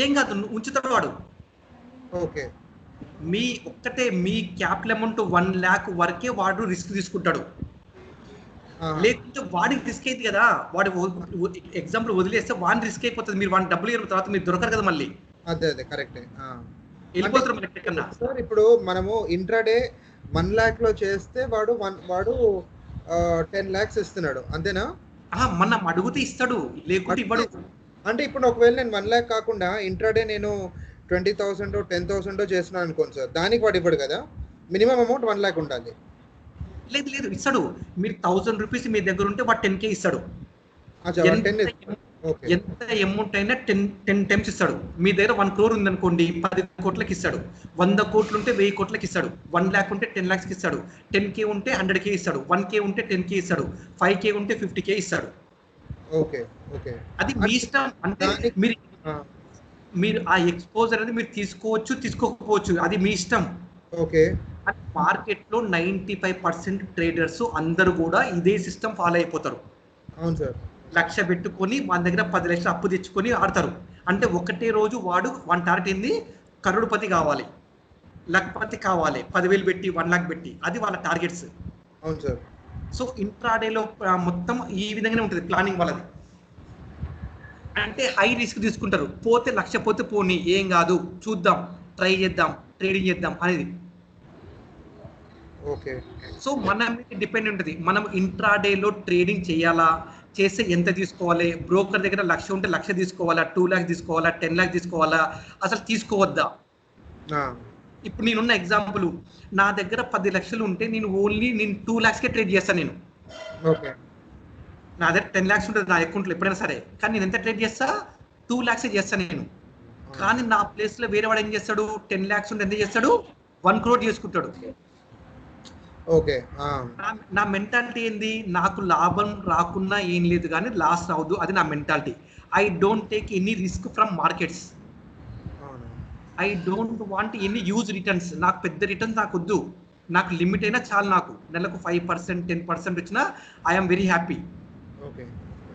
ఏం కాదు, ఉంచుతాడు వాడు. ఓకే. మీ క్యాపిటల్ అమౌంట్ 1 లాక్ వరకే వాడు రిస్క్ తీసుకుంటాడు. లేకుంటే వాడికి రిస్క్ అయింది కదా, వాడు ఎగ్జాంపుల్ వదిలేస్తే వాడిని రిస్క్ అయిపోతుంది. మీరు వాడిని డబ్బులు ఇవ్వడం తర్వాత మీరు దొరకరు కదా, మళ్ళీ అదే కరెక్టే. వెళ్ళిపోతారు మళ్ళీ ఎక్కడన్నా. సార్ ఇప్పుడు మనము ఇంట్రాడే 1 lakh లో చేస్తే వాడు 10 lakhs ఇస్తున్నాడు, అంతేనా? మనం అడుగుతే ఇస్తాడు, లేకుంటే ఇవ్వడు. అంటే ఇప్పుడు ఒకవేళ నేను 1 lakh కాకుండా ఇంట్రాడే నేను 20,000 10,000 చేస్తున్నాను అనుకోండి సార్, దానికి వాడు ఇవ్వడు కదా? మినిమం అమౌంట్ 1 lakh ఉండాలి. లేదు ఇస్తాడు. మీరు ₹1,000 మీ దగ్గర ఉంటే వాడు 10K ఇస్తాడు. ఎంత అమౌంట్ అయినా 10 టైమ్స్ ఇస్తాడు. మీ దగ్గర 1 crore ఉందనుకోండి, 10 కోట్లకి ఇస్తాడు. 100 కోట్లు ఉంటే 1000 కోట్లకి ఇస్తాడు. 1 lakh ఉంటే 10 lakhs ఇస్తాడు. 10K ఉంటే 100K ఇస్తాడు. 1K ఉంటే 10K ఇస్తాడు. 5K ఉంటే 50K ఇస్తాడు. ఓకే. అది మీ ఇష్టం. అంటే మీరు ఆ ఎక్స్పోజర్ అనేది మీరు తీసుకోవచ్చు, తీసుకోకపోవచ్చు, అది మీ ఇష్టం. ఓకే. మార్కెట్ లో 95% ట్రేడర్స్ అందరూ కూడా ఇదే సిస్టమ్ ఫాలో అయిపోతారు. అవును సార్. 1,00,000 పెట్టుకొని మన దగ్గర 10 లక్షలు అప్పు తెచ్చుకొని ఆడతారు. అంటే ఒకటే రోజు వాడు వన్ టార్గెట్ ఏంది? కరోడ్పతి కావాలి, లఖపతి కావాలి, 10,000 పెట్టి 1 lakh పెట్టి, అది వాళ్ళ టార్గెట్స్. అవును సార్. సో ఇంట్రాడేలో మొత్తం ఈ విధంగానే ఉంటుంది ప్లానింగ్ వాళ్ళది. అంటే హై రిస్క్ తీసుకుంటారు. పోతే 1,00,000 పోతే పోనీ, ఏం కాదు, చూద్దాం, ట్రై చేద్దాం, ట్రేడింగ్ చేద్దాం అనేది. ఓకే. సో మన మీద డిపెండ్ ఉంటుంది. మనం ఇంట్రాడేలో ట్రేడింగ్ చేయాలా, చేస్తే ఎంత తీసుకోవాలి? బ్రోకర్ దగ్గర 1,00,000 ఉంటే 1,00,000 తీసుకోవాలా, 2 lakhs తీసుకోవాలా, 10 lakhs తీసుకోవాలా, అసలు తీసుకోవద్దా? ఇప్పుడు నేనున్న ఎగ్జాంపుల్, నా దగ్గర 10 లక్షలు ఉంటే నేను 2 lakhsకే ట్రేడ్ చేస్తాను. నేను నా దగ్గర 10 lakhs ఉంటుంది నా అకౌంట్లో ఎప్పుడైనా సరే, కానీ నేను ఎంత ట్రేడ్ చేస్తా? 2 lakhs చేస్తాను నేను. కానీ నా ప్లేస్ లో వేరే వాడు ఏం చేస్తాడు? 10 lakhs ఉంటే ఎంత చేస్తాడు? 1 crore చేసుకుంటాడు. ఓకే. నా మెంటాలిటీ ఏంది? నాకు లాభం రాకున్నా ఏం లేదు, కానీ లాస్ రావద్దు, అది నా mentality. I don't take any risk from markets. I don't want any use returns. నాకు పెద్ద రిటర్న్స్ నాకు వద్దు, నాకు లిమిట్ అయినా చాలు. నాకు నెలకు 5% 10% వచ్చినా ఐఎమ్ వెరీ హ్యాపీ.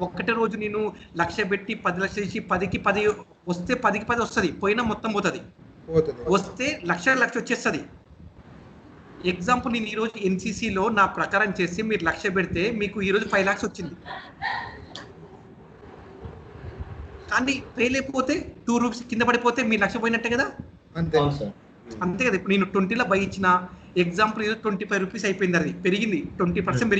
ఒక్కటే రోజు నేను 1,00,000 పెట్టి 10 లక్షలు ఇచ్చి 10కి 10 వస్తే 10కి 10 వస్తుంది, పోయినా మొత్తం పోతుంది. వస్తే 1,00,000 వచ్చేస్తుంది. ఎగ్జాంపుల్ నేను ఈరోజు ఎన్సీసీలో నా ప్రకారం చేసి మీరు 1,00,000 పెడితే మీకు ఈరోజు 5 lakhs వచ్చింది. కానీ ఫెయిల్ అయిపోతే 2 రూపీస్ కింద పడిపోతే మీ 1,00,000 పోయినట్టే కదా. అంతే కదా. ఇప్పుడు నేను 20లో బై ఇచ్చిన ఎగ్జాంపుల్ 25 రూపీస్ అయిపోయింది, అది పెరిగింది 20% పెరిగింది.